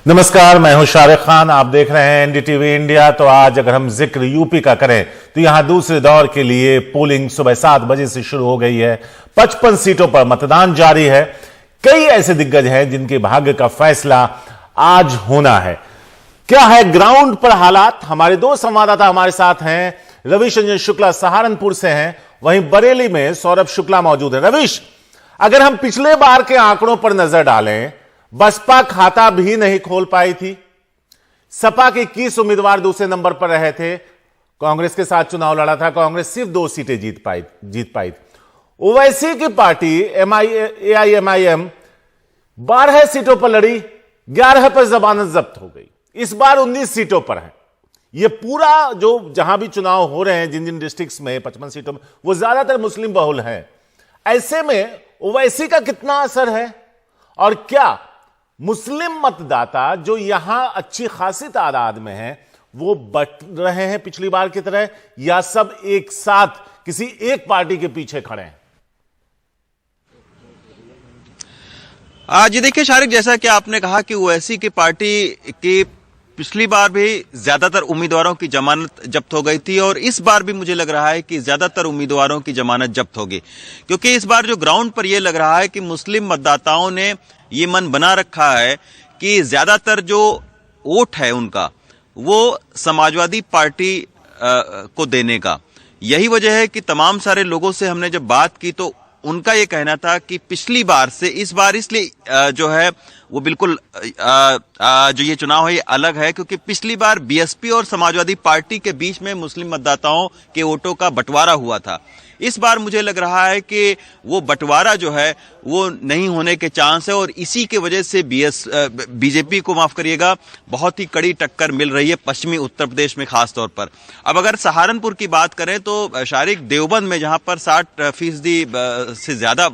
नमस्कार, मैं हूं शाहरुख खान। आप देख रहे हैं एनडीटीवी इंडिया। तो आज अगर हम जिक्र यूपी का करें तो यहां दूसरे दौर के लिए पोलिंग सुबह 7 बजे से शुरू हो गई है। 55 सीटों पर मतदान जारी है। कई ऐसे दिग्गज हैं जिनके भाग्य का फैसला आज होना है। क्या है ग्राउंड पर हालात? हमारे दो संवाददाता हमारे साथ हैं। रविश रंजन शुक्ला सहारनपुर से हैं, वहीं बरेली में सौरभ शुक्ला मौजूद है। रविश, अगर हम पिछले बार के आंकड़ों पर नजर डालें, बसपा खाता भी नहीं खोल पाई थी। सपा के 21 उम्मीदवार दूसरे नंबर पर रहे थे। कांग्रेस के साथ चुनाव लड़ा था, कांग्रेस सिर्फ 2 सीटें जीत पाई। ओवैसी की पार्टी AIMIM 12 सीटों पर लड़ी, 11 पर जमानत जब्त हो गई। इस बार 19 सीटों पर है। यह पूरा जो जहां भी चुनाव हो रहे हैं, जिन जिन डिस्ट्रिक्ट्स में 55 सीटों में, वो ज्यादातर मुस्लिम बहुल हैं। ऐसे में ओवैसी का कितना असर है और क्या मुस्लिम मतदाता जो यहां अच्छी खासी तादाद में हैं वो बट रहे हैं पिछली बार की तरह, या सब एक साथ किसी एक पार्टी के पीछे खड़े हैं? जी देखिए शारिक, जैसा कि आपने कहा कि ओवैसी की पार्टी की पिछली बार भी ज्यादातर उम्मीदवारों की जमानत जब्त हो गई थी और इस बार भी मुझे लग रहा है कि ज्यादातर उम्मीदवारों की जमानत जब्त होगी, क्योंकि इस बार जो ग्राउंड पर यह लग रहा है कि मुस्लिम मतदाताओं ने ये मन बना रखा है कि ज्यादातर जो वोट है उनका वो समाजवादी पार्टी को देने का। यही वजह है कि तमाम सारे लोगों से हमने जब बात की तो उनका ये कहना था कि पिछली बार से इस बार इसलिए जो है वो बिल्कुल जो ये चुनाव है ये अलग है, क्योंकि पिछली बार बीएसपी और समाजवादी पार्टी के बीच में मुस्लिम मतदाताओं के वोटों का बंटवारा हुआ था। इस बार मुझे लग रहा है कि वो बंटवारा जो है वो नहीं होने के चांस है और इसी के वजह से बीजेपी को, माफ करिएगा, बहुत ही कड़ी टक्कर मिल रही है पश्चिमी उत्तर प्रदेश में खास तौर पर। अब अगर सहारनपुर की बात करें तो शारिक, देवबंद में जहां पर 60% से ज्यादा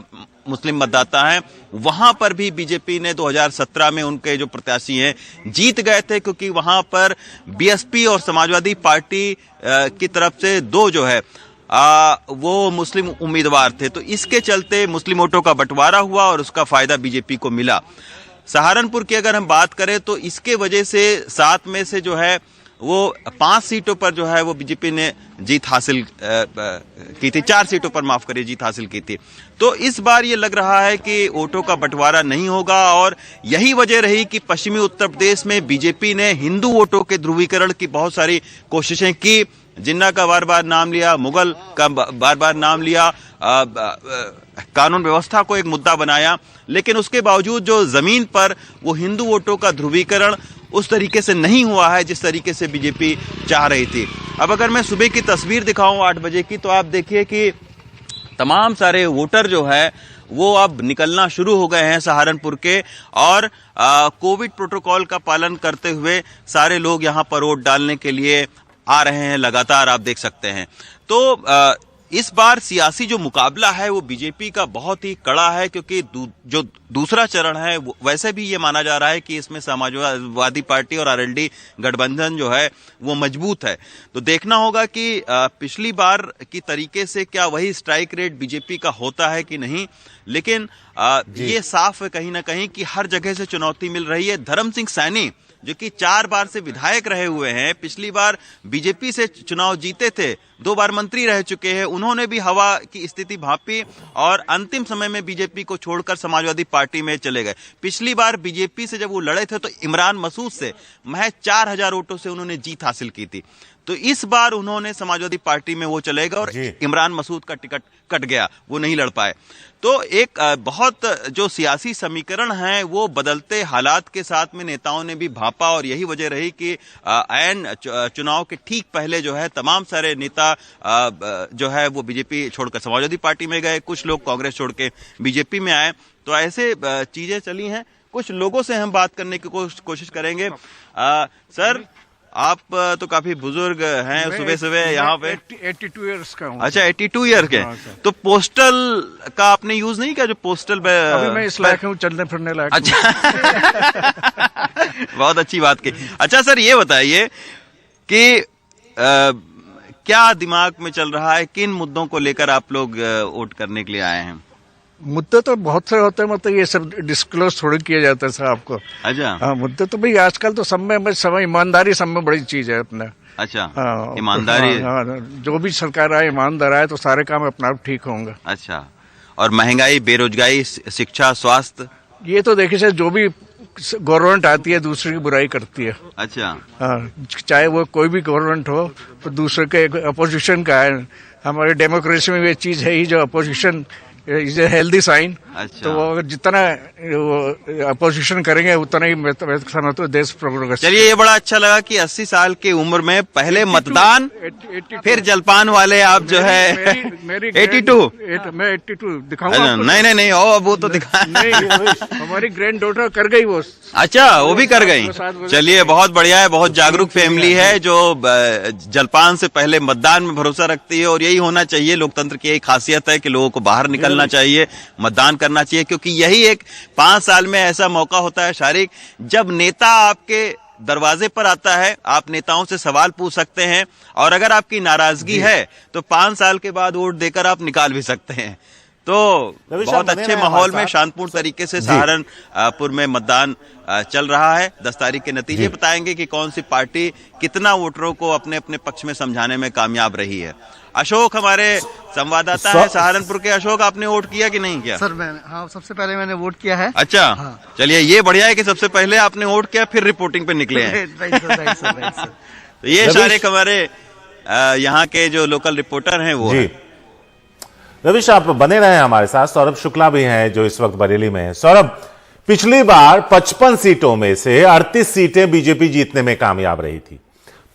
मुस्लिम मतदाता हैं, वहां पर भी बीजेपी ने 2017 में उनके जो प्रत्याशी हैं जीत गए थे, क्योंकि वहां पर बीएसपी और समाजवादी पार्टी की तरफ से 2 जो है वो मुस्लिम उम्मीदवार थे। तो इसके चलते मुस्लिम वोटों का बंटवारा हुआ और उसका फायदा बीजेपी को मिला। सहारनपुर की अगर हम बात करें तो इसके वजह से 7 में से जो है वो 5 सीटों पर जो है वो बीजेपी ने जीत हासिल की थी, 4 सीटों पर, माफ करिए, जीत हासिल की थी। तो इस बार ये लग रहा है कि वोटों का बंटवारा नहीं होगा और यही वजह रही कि पश्चिमी उत्तर प्रदेश में बीजेपी ने हिंदू वोटों के ध्रुवीकरण की बहुत सारी कोशिशें की। जिन्ना का बार बार नाम लिया, मुगल का बार बार नाम लिया, कानून व्यवस्था को एक मुद्दा बनाया, लेकिन उसके बावजूद जो जमीन पर वो हिंदू वोटों का ध्रुवीकरण उस तरीके से नहीं हुआ है जिस तरीके से बीजेपी चाह रही थी। अब अगर मैं सुबह की तस्वीर दिखाऊं 8 बजे की, तो आप देखिए कि तमाम सारे वोटर जो है वो अब निकलना शुरू हो गए हैं सहारनपुर के, और कोविड प्रोटोकॉल का पालन करते हुए सारे लोग यहाँ पर वोट डालने के लिए आ रहे हैं लगातार, आप देख सकते हैं। तो इस बार सियासी जो मुकाबला है वो बीजेपी का बहुत ही कड़ा है, क्योंकि जो दूसरा चरण है वैसे भी ये माना जा रहा है कि इसमें समाजवादी पार्टी और आरएलडी गठबंधन जो है वो मजबूत है। तो देखना होगा कि पिछली बार की तरीके से क्या वही स्ट्राइक रेट बीजेपी का होता है कि नहीं, लेकिन ये साफ है कहीं ना कहीं कि हर जगह से चुनौती मिल रही है। धर्म सिंह सैनी जो कि 4 बार से विधायक रहे हुए हैं, पिछली बार बीजेपी से चुनाव जीते थे, 2 बार मंत्री रह चुके हैं, उन्होंने भी हवा की स्थिति भांपी और अंतिम समय में बीजेपी को छोड़कर समाजवादी पार्टी में चले गए। पिछली बार बीजेपी से जब वो लड़े थे तो इमरान मसूद से महज 4000 वोटों से उन्होंने जीत हासिल की थी। तो इस बार उन्होंने समाजवादी पार्टी में वो चले गए और इमरान मसूद का टिकट कट गया, वो नहीं लड़ पाए। तो एक बहुत जो सियासी समीकरण है वो बदलते हालात के साथ में नेताओं ने भी भांपा और यही वजह रही कि ऐन चुनाव के ठीक पहले जो है तमाम सारे नेता जो है वो बीजेपी छोड़कर समाजवादी पार्टी में गए, कुछ लोग कांग्रेस छोड़ के बीजेपी में आए। तो ऐसे चीजें चली हैं। कुछ लोगों से हम बात करने की कोशिश करेंगे। सर, आप तो काफी बुजुर्ग हैं, सुबह सुबह यहाँ पे 82 ईयर्स का हूँ। अच्छा, 82 ईयर के। तो पोस्टल का आपने यूज नहीं किया? जो पोस्टल अभी मैं इस लायक हूँ, चलने फिरने लायक। अच्छा बहुत अच्छी बात की। अच्छा सर, ये बताइए कि क्या दिमाग में चल रहा है, किन मुद्दों को लेकर आप लोग वोट करने के लिए आए हैं? मुद्दे तो बहुत से होते हैं, मतलब ये सब डिस्क्लोज थोड़ी किया जाता है साहब को। अच्छा हाँ, मुद्दे तो भाई आजकल तो सब में समय ईमानदारी सब में बड़ी चीज है अपना। अच्छा हाँ, ईमानदारी। हाँ, जो भी सरकार आए ईमानदार आए तो सारे काम अपने आप ठीक होंगे। अच्छा, और महंगाई, बेरोजगारी, शिक्षा, स्वास्थ्य, ये तो देखिए सर, जो भी गवर्नमेंट आती है दूसरे की बुराई करती है। अच्छा हाँ, चाहे वो कोई भी गवर्नमेंट हो तो दूसरे के अपोजिशन का है। हमारे डेमोक्रेसी में ये चीज है ही, जो opposition is a healthy sign. अच्छा। तो वो अगर जितना अपोजिशन करेंगे उतना ही मैं समझता हूँ देश प्रोग्रेस। चलिए, ये बड़ा अच्छा लगा कि 80 साल की उम्र में पहले मतदान, 82 फिर जलपान वाले आप जो है। मेरी 82 मैं 82 दिखाऊंगा। नहीं नहीं, ओ वो तो दिखा नहीं, हमारी ग्रैंड डॉटर कर गई वो। अच्छा, वो भी कर गई। चलिए, बहुत बढ़िया है, बहुत जागरूक फैमिली है जो जलपान से पहले मतदान में भरोसा रखती है, और यही होना चाहिए। लोकतंत्र की यही खासियत है कि लोगों को बाहर निकलना चाहिए, मतदान करना चाहिए, क्योंकि यही एक 5 साल में ऐसा मौका होता है शारिक, जब नेता आपके दरवाजे पर आता है, आप नेताओं से सवाल पूछ सकते हैं, और अगर आपकी नाराजगी है तो 5 साल के बाद वोट देकर आप निकाल भी सकते हैं। तो बहुत अच्छे माहौल में शांतिपूर्ण तरीके से सहारनपुर में मतदान चल रहा है। 10 तारीख के नतीजे बताएंगे कि कौन सी पार्टी कितना वोटरों को अपने अपने पक्ष में समझाने में कामयाब रही है। अशोक हमारे संवाददाता है सहारनपुर के। अशोक, आपने वोट किया कि नहीं किया? सर मैंने, हाँ, सबसे पहले मैंने वोट किया है। अच्छा, हाँ। चलिए, ये बढ़िया है कि सबसे पहले आपने वोट किया, फिर रिपोर्टिंग पे निकले हैं। Right sir. तो ये शारिक हमारे यहाँ के जो लोकल रिपोर्टर हैं वो जी। रविश, आप बने रहे हमारे साथ। सौरभ शुक्ला भी हैं जो इस वक्त बरेली में है। सौरभ, पिछली बार 55 सीटों में से 38 सीटें बीजेपी जीतने में कामयाब रही थी।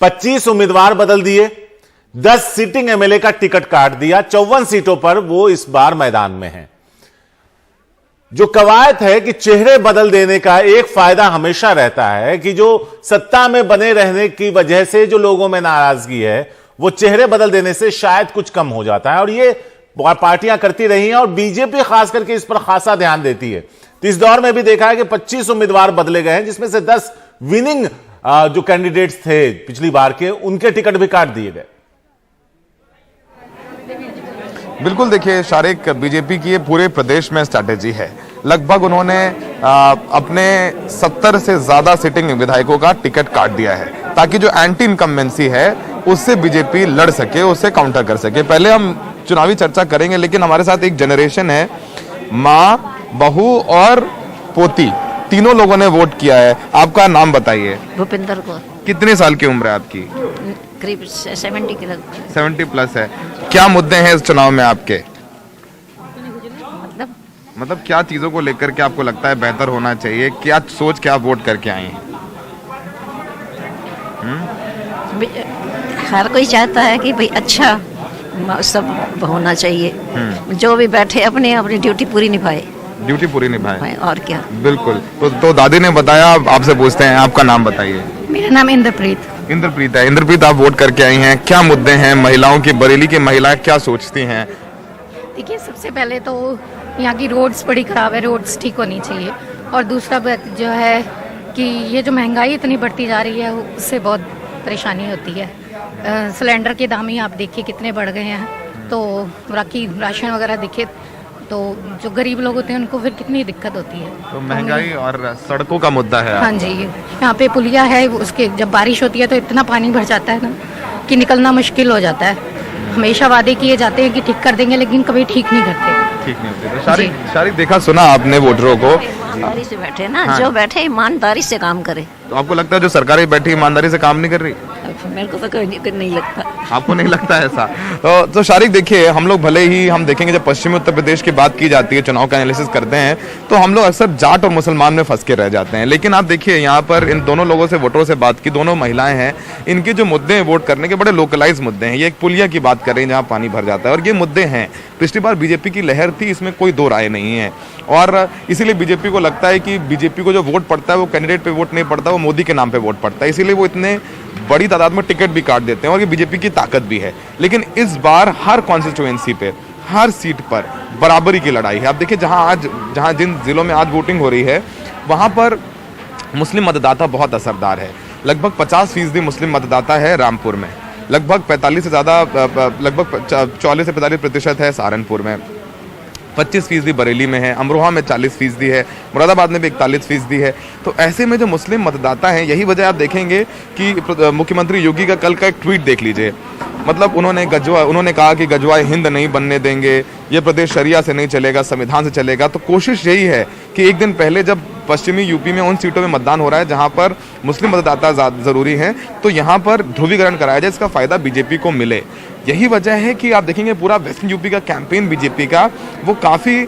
25 उम्मीदवार बदल दिए, 10 सिटिंग एमएलए का टिकट काट दिया। 54 सीटों पर वो इस बार मैदान में हैं। जो कवायद है कि चेहरे बदल देने का एक फायदा हमेशा रहता है कि जो सत्ता में बने रहने की वजह से जो लोगों में नाराजगी है, वो चेहरे बदल देने से शायद कुछ कम हो जाता है, और ये पार्टियां करती रही हैं, और बीजेपी खास करके इस पर खासा ध्यान देती है। तो इस दौर में भी देखा है कि 25 उम्मीदवार बदले गए हैं, जिसमें से 10 विनिंग जो कैंडिडेट्स थे पिछली बार के, उनके टिकट भी काट दिए गए। बिल्कुल, देखिए शारिक, बीजेपी की ये पूरे प्रदेश में स्ट्रैटेजी है। लगभग उन्होंने अपने 70 से ज्यादा सिटिंग विधायकों का टिकट काट दिया है, ताकि जो एंटी इनकम्बेंसी है उससे बीजेपी लड़ सके, उससे काउंटर कर सके। पहले हम चुनावी चर्चा करेंगे, लेकिन हमारे साथ एक जनरेशन है, माँ, बहू और पोती, तीनों लोगों ने वोट किया है। आपका नाम बताइए। भूपिंदर कौर। कितने साल की उम्र है आपकी? करीब 70 के लगभग। 70 प्लस है। क्या मुद्दे हैं इस चुनाव में आपके? मतलब क्या चीजों को लेकर के आपको लगता है बेहतर होना चाहिए? क्या सोच के आप वोट करके आए हैं? हर कोई चाहता है कि भाई अच्छा सब होना चाहिए, जो भी बैठे अपनी अपनी ड्यूटी पूरी निभाए। ड्यूटी पूरी निभाए, और क्या। बिल्कुल। तो दादी ने बताया, आपसे पूछते हैं, आपका नाम बताइए। मेरा नाम इंद्रप्रीत। इंद्रप्रीत है। इंद्रप्रीत, आप वोट करके आई हैं, क्या मुद्दे हैं महिलाओं की? बरेली की महिलाएं क्या सोचती हैं? देखिए, सबसे पहले तो यहाँ की रोड्स बड़ी खराब है, रोड्स ठीक होनी चाहिए। और दूसरा बात जो है कि ये जो महंगाई इतनी बढ़ती जा रही है, उससे बहुत परेशानी होती है। सिलेंडर के दाम ही आप देखिए कितने बढ़ गए हैं, तो बाकी राशन वगैरह दिखे तो जो गरीब लोग होते हैं उनको फिर कितनी दिक्कत होती है। तो महंगाई और सड़कों का मुद्दा है। हाँ जी, यहाँ पे पुलिया है, उसके जब बारिश होती है तो इतना पानी भर जाता है ना कि निकलना मुश्किल हो जाता है। हमेशा वादे किए जाते हैं कि ठीक कर देंगे, लेकिन कभी ठीक नहीं करते। ठीक नहीं होते। तो शारिक, देखा सुना आपने वोटरों को? ईमानदारी से बैठे ना। हाँ। जो बैठे ईमानदारी से काम करे। तो आपको लगता है जो सरकारें बैठी ईमानदारी से काम नहीं कर रही? मेरे को तो कोई नहीं लगता। आपको नहीं लगता ऐसा? तो शारिक, देखिए, हम लोग भले ही हम देखेंगे जब पश्चिमी उत्तर प्रदेश की बात की जाती है, चुनाव का एनालिसिस करते हैं, तो हम लोग अक्सर जाट और मुसलमान में फंस के रह जाते हैं। लेकिन आप देखिए, यहाँ पर इन दोनों लोगों से, वोटरों से बात की, दोनों महिलाएं हैं, इनके जो मुद्दे हैं वोट करने के, बड़े लोकलाइज मुद्दे हैं। ये एक पुलिया की बात कर रही है जहाँ पानी भर जाता है, और ये मुद्दे हैं। पिछली बार बीजेपी की लहर थी, इसमें कोई दो राय नहीं है, और इसीलिए बीजेपी को लगता है कि बीजेपी को जो वोट पड़ता है वो कैंडिडेट पे वोट नहीं पड़ता, वो मोदी के नाम पे वोट पड़ता है, इसीलिए वो इतने बड़ी तादाद में टिकट भी काट देते हैं, और ये बीजेपी की ताकत भी है। लेकिन इस बार हर कॉन्स्टिट्यूएंसी पे, हर सीट पर बराबरी की लड़ाई है। आप देखिए, जहां जिन जिलों में आज वोटिंग हो रही है, वहां पर मुस्लिम मतदाता बहुत असरदार है। लगभग 50% मुस्लिम मतदाता है रामपुर में, लगभग 45 से ज़्यादा, लगभग 40 से 45% है सहारनपुर में। 25% बरेली में है, अमरोहा में 40% है, मुरादाबाद में भी 41% है। तो ऐसे में जो मुस्लिम मतदाता हैं, यही वजह आप देखेंगे कि मुख्यमंत्री योगी का कल का एक ट्वीट देख लीजिए। मतलब उन्होंने कहा कि गजवाए हिंद नहीं बनने देंगे, ये प्रदेश शरिया से नहीं चलेगा, संविधान से चलेगा। तो कोशिश यही है कि एक दिन पहले जब पश्चिमी यूपी में उन सीटों में मतदान हो रहा है जहां पर मुस्लिम मतदाता जरूरी हैं, तो यहां पर ध्रुवीकरण कराया जाए, इसका फायदा बीजेपी को मिले। यही वजह है कि आप देखेंगे पूरा वेस्टर्न यूपी का कैंपेन बीजेपी का वो काफ़ी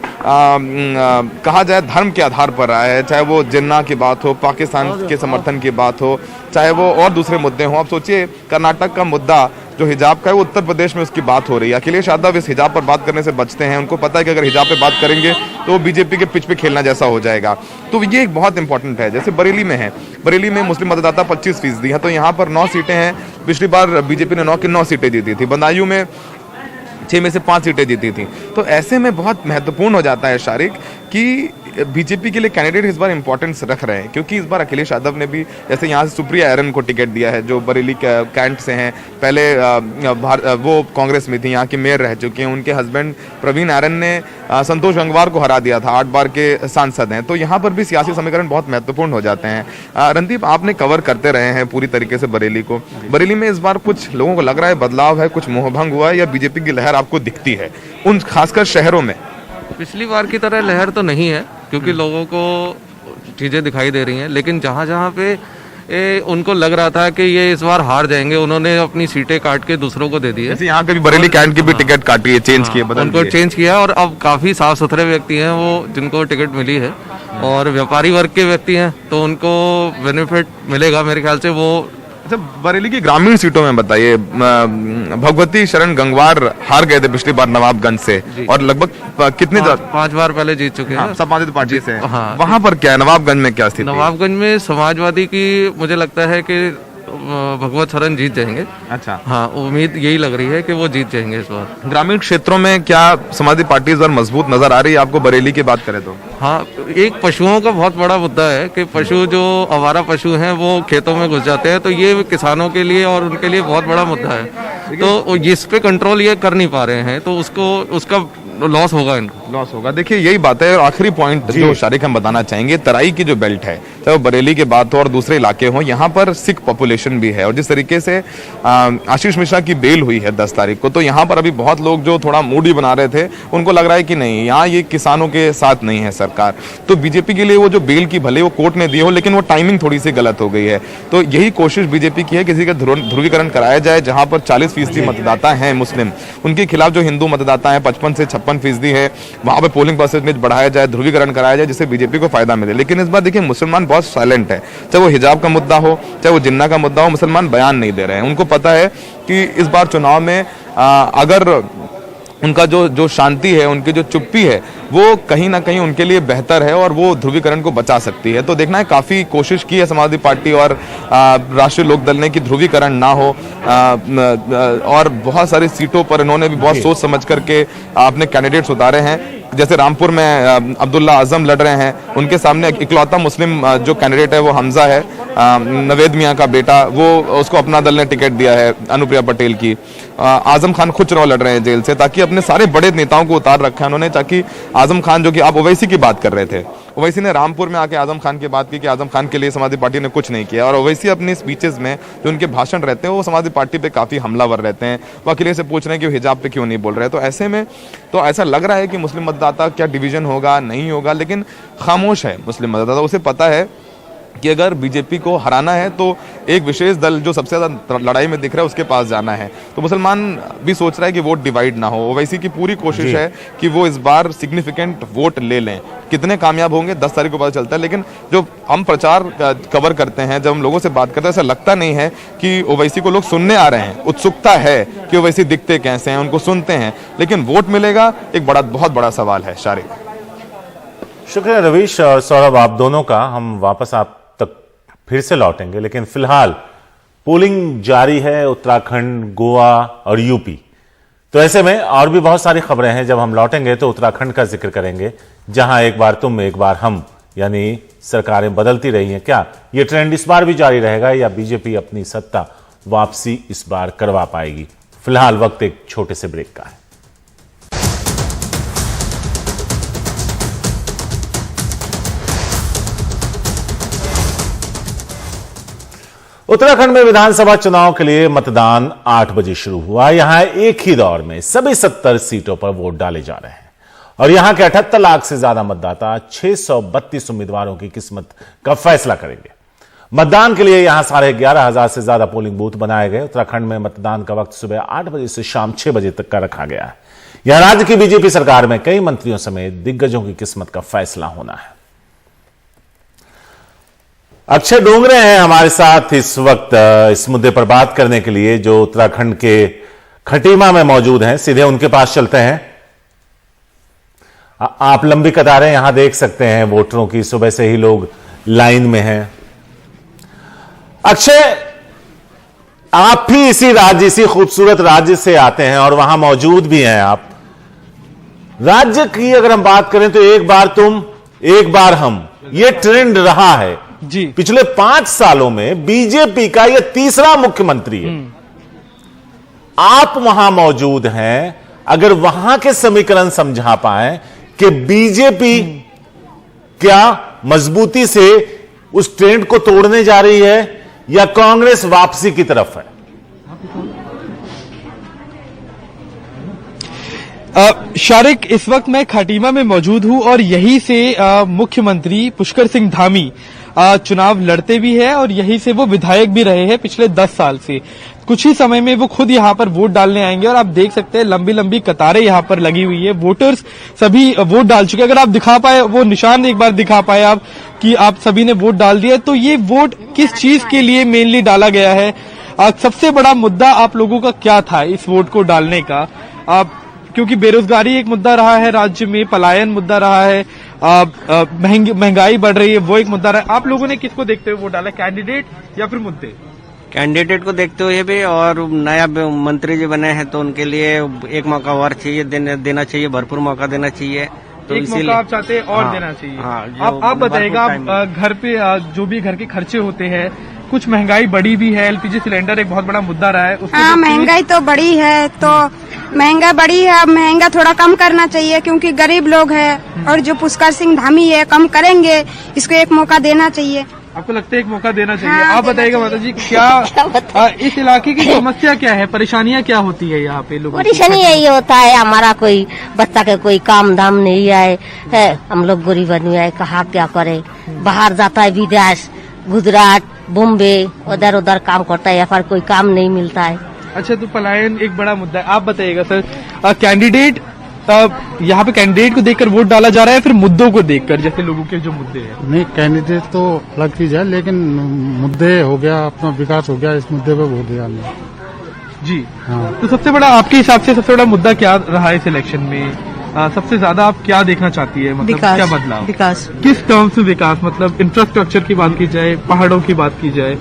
कहा जाए धर्म के आधार पर रहा है, चाहे वो जिन्ना की बात हो, पाकिस्तान के समर्थन की बात हो, चाहे वो और दूसरे मुद्दे हों। आप सोचिए कर्नाटक का मुद्दा जो हिजाब का है वो उत्तर प्रदेश में उसकी बात हो रही है। अखिलेश यादव इस हिजाब पर बात करने से बचते हैं, उनको पता है कि अगर हिजाब पे बात करेंगे तो बीजेपी के पिच पे खेलना जैसा हो जाएगा। तो ये एक बहुत इंपॉर्टेंट है। जैसे बरेली में है, बरेली में मुस्लिम मतदाता 25% है, तो यहाँ पर 9 सीटें हैं। पिछली बार बीजेपी ने 9 की 9 सीटें जीती थी, बदायूं में 6 में से 5 सीटें जीती थी। तो ऐसे में बहुत महत्वपूर्ण हो जाता है शारिक कि बीजेपी के लिए कैंडिडेट इस बार इंपॉर्टेंस रख रहे हैं, क्योंकि इस बार अखिलेश यादव ने भी जैसे यहाँ से सुप्रिया एरन को टिकट दिया है, जो बरेली कैंट से हैं, पहले वो कांग्रेस में थी, यहाँ की मेयर रह चुकी हैं। उनके हस्बैंड प्रवीण एरन ने संतोष गंगवार को हरा दिया था, 8 बार के सांसद हैं। तो यहाँ पर भी सियासी समीकरण बहुत महत्वपूर्ण हो जाते हैं। रणदीप, आपने कवर करते रहे हैं पूरी तरीके से बरेली को। बरेली में इस बार कुछ लोगों को लग रहा है बदलाव है, कुछ मोहभंग हुआ है, या बीजेपी की लहर आपको दिखती है उन खासकर शहरों में? पिछली बार की तरह लहर तो नहीं है, क्योंकि लोगों को चीज़ें दिखाई दे रही हैं, लेकिन जहाँ जहाँ पे उनको लग रहा था कि ये इस बार हार जाएंगे, उन्होंने अपनी सीटें काट के दूसरों को दे दी है। जैसे यहाँ के भी बरेली कैंट की भी टिकट काटी है, चेंज किए, बदल उनको चेंज किया, और अब काफ़ी साफ सुथरे व्यक्ति हैं वो जिनको टिकट मिली है, और व्यापारी वर्ग के व्यक्ति हैं तो उनको बेनिफिट मिलेगा मेरे ख्याल से। वो अच्छा, बरेली की ग्रामीण सीटों में बताइए, भगवती शरण गंगवार हार गए थे पिछली बार नवाबगंज से, और लगभग कितने 5 बार पहले जीत चुके हैं। सब पार्टी पार्टी से। हाँ। वहां पर क्या है, नवाबगंज में क्या स्थिति? नवाबगंज में समाजवादी की मुझे लगता है कि भगवत शरण जीत जाएंगे। अच्छा, हाँ, उम्मीद यही लग रही है कि वो जीत जाएंगे इस बार। ग्रामीण क्षेत्रों में क्या समाजवादी पार्टी इस बार मजबूत नजर आ रही है आपको, बरेली की बात करें तो? हाँ, एक पशुओं का बहुत बड़ा मुद्दा है कि पशु जो आवारा पशु हैं वो खेतों में घुस जाते हैं, तो ये किसानों के लिए और उनके लिए बहुत बड़ा मुद्दा है। तो इस पे कंट्रोल ये कर नहीं पा रहे हैं, तो उसका लॉस होगा, इनको लॉस होगा। देखिए यही बात है। और आखिरी पॉइंट जो शारिक हम बताना चाहेंगे, तराई की जो बेल्ट है, चाहे वो बरेली के बात हो और दूसरे इलाके हो, यहाँ पर सिख पॉपुलेशन भी है। और जिस तरीके से आशीष मिश्रा की बेल हुई है 10 तारीख को, तो यहाँ पर अभी बहुत लोग जो थोड़ा मूडी बना रहे थे, उनको लग रहा है कि नहीं, यहाँ ये किसानों के साथ नहीं है सरकार। तो बीजेपी के लिए वो जो बेल की भले वो कोर्ट ने दी हो, लेकिन वो टाइमिंग थोड़ी सी गलत हो गई है। तो यही कोशिश बीजेपी की है, किसी का ध्रुवीकरण कराया जाए, जहां पर 40% मतदाता हैं मुस्लिम, उनके खिलाफ जो हिंदू मतदाता है 55 से 56% है, वहां पे पोलिंग परसेंटेज बढ़ाया जाए, ध्रुवीकरण कराया जाए, जिससे बीजेपी को फायदा मिले। लेकिन इस बार देखिए मुसलमान बहुत साइलेंट है, चाहे वो हिजाब का मुद्दा हो, चाहे वो जिन्ना का मुद्दा हो, मुसलमान बयान नहीं दे रहे हैं। उनको पता है कि इस बार चुनाव में अगर उनका जो शांति है, उनकी जो चुप्पी है, वो कहीं ना कहीं उनके लिए बेहतर है और वो ध्रुवीकरण को बचा सकती है। तो देखना है, काफ़ी कोशिश की है समाजवादी पार्टी और राष्ट्रीय लोकदल ने कि ध्रुवीकरण ना हो, और बहुत सारी सीटों पर इन्होंने भी बहुत सोच समझ करके अपने कैंडिडेट्स उतारे हैं। जैसे रामपुर में अब्दुल्ला आजम लड़ रहे हैं, उनके सामने इकलौता मुस्लिम जो कैंडिडेट है वो हमजा है, नवेद मियाँ का बेटा, वो उसको अपना दल ने टिकट दिया है अनुप्रिया पटेल की। आजम खान खुद चुनाव लड़ रहे हैं जेल से, ताकि अपने सारे बड़े नेताओं को उतार रखा है उन्होंने, ताकि आजम खान, जो कि आप ओवैसी की बात कर रहे थे, ओवैसी ने रामपुर में आके आजम खान की बात की कि आजम खान के लिए समाजवादी पार्टी ने कुछ नहीं किया। और ओवैसी अपनी स्पीचेस में जो उनके भाषण रहते हैं वो समाजवादी पार्टी पे काफ़ी हमलावर रहते हैं। वो अखिलेश से पूछ रहे हैं कि हिजाब पे क्यों नहीं बोल रहे हैं। तो ऐसे में तो ऐसा लग रहा है कि मुस्लिम मतदाता क्या डिवीजन होगा, नहीं होगा, लेकिन खामोश है मुस्लिम मतदाता। उसे पता है कि अगर बीजेपी को हराना है तो एक विशेष दल जो सबसे ज़्यादा लड़ाई में दिख रहा है उसके पास जाना है। तो मुसलमान भी सोच रहा है कि वोट डिवाइड ना हो। ओवैसी की पूरी कोशिश है कि वो इस बार सिग्निफिकेंट वोट ले लें। कितने कामयाब होंगे 10 तारीख को पता चलता है, लेकिन जो हम प्रचार कवर करते हैं, जब हम लोगों से बात करते हैं, ऐसा लगता नहीं है कि ओवैसी को लोग सुनने आ रहे हैं। उत्सुकता है कि ओवैसी दिखते कैसे हैं, उनको सुनते हैं, लेकिन वोट मिलेगा एक बहुत बड़ा सवाल है। शारिक, शुक्रिया रवीश और सौरभ, आप दोनों का। हम वापस आप तक फिर से लौटेंगे, लेकिन फिलहाल पोलिंग जारी है उत्तराखंड, गोवा और यूपी। तो ऐसे में और भी बहुत सारी खबरें हैं। जब हम लौटेंगे तो उत्तराखंड का जिक्र करेंगे, जहां एक बार तुम एक बार हम, यानी सरकारें बदलती रही हैं। क्या यह ट्रेंड इस बार भी जारी रहेगा, या बीजेपी अपनी सत्ता वापसी इस बार करवा पाएगी? फिलहाल वक्त एक छोटे से ब्रेक का है। उत्तराखंड में विधानसभा चुनाव के लिए मतदान 8 बजे शुरू हुआ। यहां एक ही दौर में सभी 70 सीटों पर वोट डाले जा रहे हैं और यहां के 78 लाख से ज्यादा मतदाता 632 उम्मीदवारों की किस्मत का फैसला करेंगे। मतदान के लिए यहां 11,500 से ज्यादा पोलिंग बूथ बनाए गए। उत्तराखंड में मतदान का वक्त सुबह 8 बजे से शाम 6 बजे तक का रखा गया है। यहां राज्य की बीजेपी सरकार में कई मंत्रियों समेत दिग्गजों की किस्मत का फैसला होना है। अक्षय डोंगरे हैं हमारे साथ इस वक्त इस मुद्दे पर बात करने के लिए, जो उत्तराखंड के खटीमा में मौजूद हैं। सीधे उनके पास चलते हैं। आप लंबी कतारें यहां देख सकते हैं वोटरों की, सुबह से ही लोग लाइन में हैं। अक्षय, आप भी इसी राज्य, इसी खूबसूरत राज्य से आते हैं और वहां मौजूद भी हैं आप। राज्य की अगर हम बात करें तो एक बार तुम एक बार हम, ये ट्रेंड रहा है जी। पिछले 5 सालों में बीजेपी का यह तीसरा मुख्यमंत्री है। आप वहां मौजूद हैं, अगर वहां के समीकरण समझा पाए कि बीजेपी क्या मजबूती से उस ट्रेंड को तोड़ने जा रही है या कांग्रेस वापसी की तरफ है? शारिक, इस वक्त मैं खटीमा में मौजूद हूं और यहीं से मुख्यमंत्री पुष्कर सिंह धामी चुनाव लड़ते भी है और यहीं से वो विधायक भी रहे हैं पिछले 10 साल से। कुछ ही समय में वो खुद यहाँ पर वोट डालने आएंगे और आप देख सकते हैं लंबी लंबी कतारें यहाँ पर लगी हुई है। वोटर्स सभी वोट डाल चुके हैं। अगर आप दिखा पाए वो निशान, एक बार दिखा पाए आप कि आप सभी ने वोट डाल दिया, तो ये वोट किस चीज के लिए मेनली डाला गया है? सबसे बड़ा मुद्दा आप लोगों का क्या था इस वोट को डालने का? क्योंकि बेरोजगारी एक मुद्दा रहा है राज्य में, पलायन मुद्दा रहा है, महंगाई बढ़ रही है, वो एक मुद्दा रहा है। आप लोगों ने किसको देखते हुए वोट डाला, कैंडिडेट या फिर मुद्दे? कैंडिडेट को देखते हुए भी, और नया मंत्री जी बने हैं तो उनके लिए एक मौका और चाहिए, देना चाहिए, भरपूर मौका देना चाहिए। तो एक मौका आप चाहते हैं और देना चाहिए। हाँ, आप बताइएगा, आप घर पे जो भी घर के खर्चे होते हैं, कुछ महंगाई बढ़ी भी है, एलपीजी सिलेंडर एक बहुत बड़ा मुद्दा रहा है। हाँ, महंगाई तो बढ़ी है, तो महंगा बढ़ी है, अब महंगा थोड़ा कम करना चाहिए क्योंकि गरीब लोग हैं और जो पुष्कर सिंह धामी है कम करेंगे, इसको एक मौका देना चाहिए। आपको लगता है एक मौका देना चाहिए? हाँ, आप बताइएगा माता जी, क्या इस इलाके की समस्या क्या है, परेशानियां क्या होती है यहाँ पे लोगों की? परेशानी यही होता है, हमारा कोई बच्चा के कोई काम धाम नहीं आए है, हम लोग गरीब आदमी आए, कहाँ क्या करे, बाहर जाता है विदेश, गुजरात, बॉम्बे, उधर उधर काम करता है, या फिर कोई काम नहीं मिलता है। अच्छा, तो पलायन एक बड़ा मुद्दा है। आप बताइएगा सर, कैंडिडेट यहाँ पे कैंडिडेट को देखकर वोट डाला जा रहा है फिर मुद्दों को देखकर, जैसे लोगों के जो मुद्दे हैं? नहीं, कैंडिडेट तो अलग चीज है, लेकिन मुद्दे हो गया, अपना विकास हो गया, इस मुद्दे पे वोट दिया जी। हाँ। तो सबसे बड़ा आपके हिसाब से सबसे बड़ा मुद्दा क्या रहा है इस इलेक्शन में? सबसे ज्यादा आप क्या देखना चाहती है, मतलब क्या बदलाव? विकास किस टर्म्स में विकास, मतलब इंफ्रास्ट्रक्चर की बात की जाए, पहाड़ों की बात की जाए?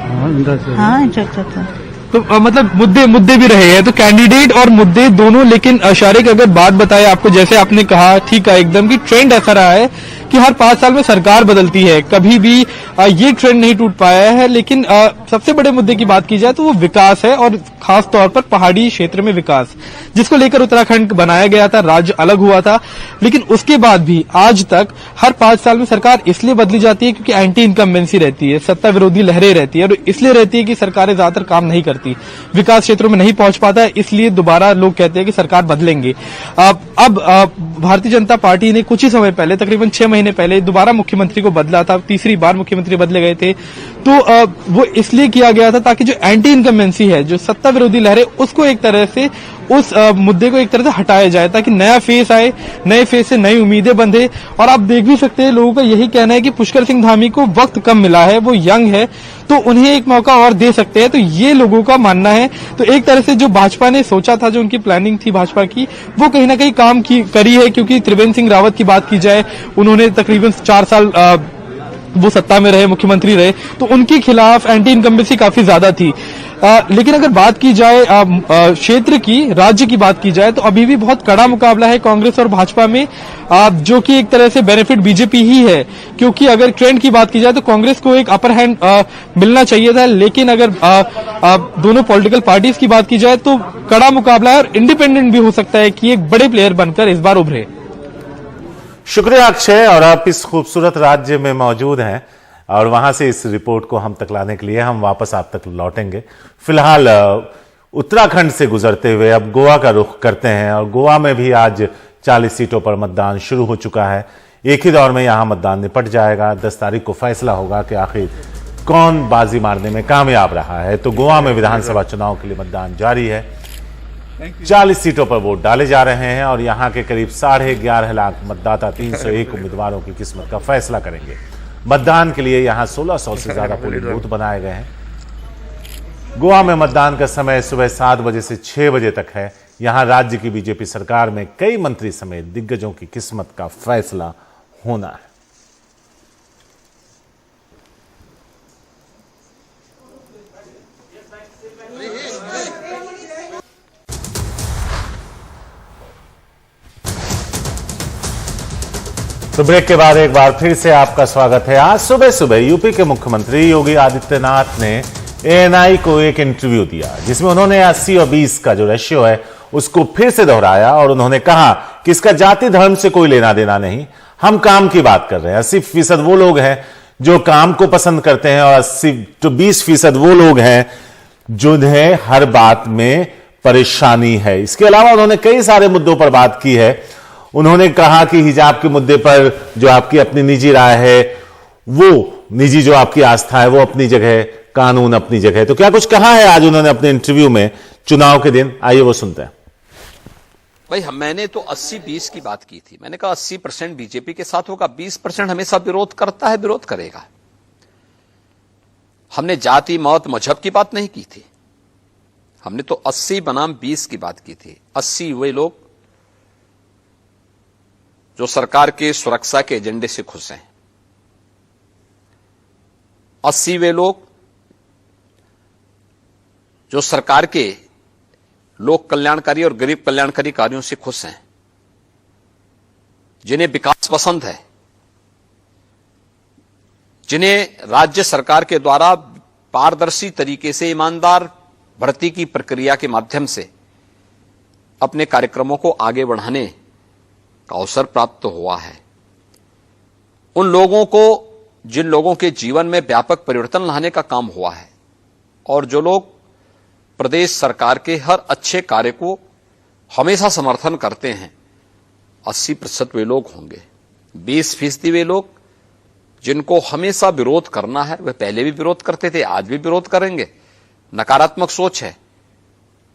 हाँ, इंफ्रास्ट्रक्चर तो मतलब मुद्दे भी रहे हैं, तो कैंडिडेट और मुद्दे दोनों। लेकिन शारिक, अगर बात बताए आपको, जैसे आपने कहा ठीक है एकदम, कि ट्रेंड ऐसा रहा है कि हर 5 साल में सरकार बदलती है, कभी भी ये ट्रेंड नहीं टूट पाया है। लेकिन सबसे बड़े मुद्दे की बात की जाए तो वो विकास है, और खास तौर पर पहाड़ी क्षेत्र में विकास, जिसको लेकर उत्तराखंड बनाया गया था, राज्य अलग हुआ था। लेकिन उसके बाद भी आज तक हर 5 साल में सरकार इसलिए बदली जाती है क्योंकि एंटी इनकम्बेंसी रहती है, सत्ता विरोधी लहरें रहती है, और इसलिए रहती है कि सरकारें ज्यादातर काम नहीं करती, विकास क्षेत्रों में नहीं पहुंच पाता है, इसलिए दोबारा लोग कहते हैं कि सरकार बदलेंगे। अब भारतीय जनता पार्टी ने कुछ ही समय पहले, तकरीबन 6 महीने पहले, दोबारा मुख्यमंत्री को बदला था, तीसरी बार मुख्यमंत्री बदले गए थे। तो वो इसलिए किया गया था ताकि जो एंटी इनकम्बेंसी है, जो सत्ता विरोधी लहरें, उसको एक तरह से, उस मुद्दे को एक तरह से हटाया जाए, ताकि नया फेस आए, नए फेस से नई उम्मीदें बंधे। और आप देख भी सकते हैं, लोगों का यही कहना है कि पुष्कर सिंह धामी को वक्त कम मिला है, वो यंग है, तो उन्हें एक मौका और दे सकते हैं, तो ये लोगों का मानना है। तो एक तरह से जो भाजपा ने सोचा था, जो उनकी प्लानिंग थी भाजपा की, वो कहीं ना कहीं काम करी है। क्योंकि त्रिवेंद्र सिंह रावत की बात की जाए, उन्होंने तकरीबन 4 साल वो सत्ता में रहे, मुख्यमंत्री रहे, तो उनके खिलाफ एंटी इनकम्बेंसी काफी ज्यादा थी। लेकिन अगर बात की जाए क्षेत्र की, राज्य की बात की जाए, तो अभी भी बहुत कड़ा मुकाबला है कांग्रेस और भाजपा में, जो कि एक तरह से बेनिफिट बीजेपी ही है। क्योंकि अगर ट्रेंड की बात की जाए तो कांग्रेस को एक अपर हैंड मिलना चाहिए था, लेकिन अगर दोनों पॉलिटिकल पार्टीज की बात की जाए तो कड़ा मुकाबला है, और इंडिपेंडेंट भी हो सकता है कि एक बड़े प्लेयर बनकर इस बार उभरे। शुक्रिया अक्षय। और आप इस खूबसूरत राज्य में मौजूद हैं, और वहां से इस रिपोर्ट को हम तक लाने के लिए हम वापस आप तक लौटेंगे। फिलहाल उत्तराखंड से गुजरते हुए अब गोवा का रुख करते हैं और गोवा में भी आज 40 सीटों पर मतदान शुरू हो चुका है। एक ही दौर में यहां मतदान निपट जाएगा। 10 तारीख को फैसला होगा कि आखिर कौन बाजी मारने में कामयाब रहा है। तो गोवा में विधानसभा चुनाव के लिए मतदान जारी है। 40 सीटों पर वोट डाले जा रहे हैं और यहां के करीब 11.5 लाख मतदाता 301 उम्मीदवारों की किस्मत का फैसला करेंगे। मतदान के लिए यहां 1600 से ज्यादा पोलिंग बूथ बनाए गए हैं। गोवा में मतदान का समय सुबह 7 बजे से 6 बजे तक है। यहां राज्य की बीजेपी सरकार में कई मंत्री समेत दिग्गजों की किस्मत का फैसला होना है। तो ब्रेक के बाद एक बार फिर से आपका स्वागत है। आज सुबह सुबह यूपी के मुख्यमंत्री योगी आदित्यनाथ ने एएनआई को एक इंटरव्यू दिया जिसमें उन्होंने 80 और 20 का जो रेशियो है उसको फिर से दोहराया और उन्होंने कहा कि इसका जाति धर्म से कोई लेना देना नहीं, हम काम की बात कर रहे हैं। 80% वो लोग हैं जो काम को पसंद करते हैं और 20% वो लोग हैं जिन्हें हर बात में परेशानी है। इसके अलावा उन्होंने कई सारे मुद्दों पर बात की है। उन्होंने कहा कि हिजाब के मुद्दे पर जो आपकी अपनी निजी राय है, वो निजी जो आपकी आस्था है वो अपनी जगह, कानून अपनी जगह। तो क्या कुछ कहा है आज उन्होंने अपने इंटरव्यू में चुनाव के दिन, आइए वो सुनते हैं। भाई मैंने तो 80-20 की बात की थी। मैंने कहा 80% बीजेपी के साथ होगा, 20% हमेशा विरोध करता है, विरोध करेगा। हमने जाति मौत मजहब की बात नहीं की थी, हमने तो 80 बनाम 20 की बात की थी। 80 वे लोग जो सरकार के सुरक्षा के एजेंडे से खुश हैं, 80 वे लोग जो सरकार के लोक कल्याणकारी और गरीब कल्याणकारी कार्यों से खुश हैं, जिन्हें विकास पसंद है, जिन्हें राज्य सरकार के द्वारा पारदर्शी तरीके से ईमानदार भर्ती की प्रक्रिया के माध्यम से अपने कार्यक्रमों को आगे बढ़ाने का अवसर प्राप्त हुआ है। उन लोगों को, जिन लोगों के जीवन में व्यापक परिवर्तन लाने का काम हुआ है और जो लोग प्रदेश सरकार के हर अच्छे कार्य को हमेशा समर्थन करते हैं, 80% वे लोग होंगे। 20% वे लोग जिनको हमेशा विरोध करना है, वे पहले भी विरोध करते थे, आज भी विरोध करेंगे, नकारात्मक सोच है,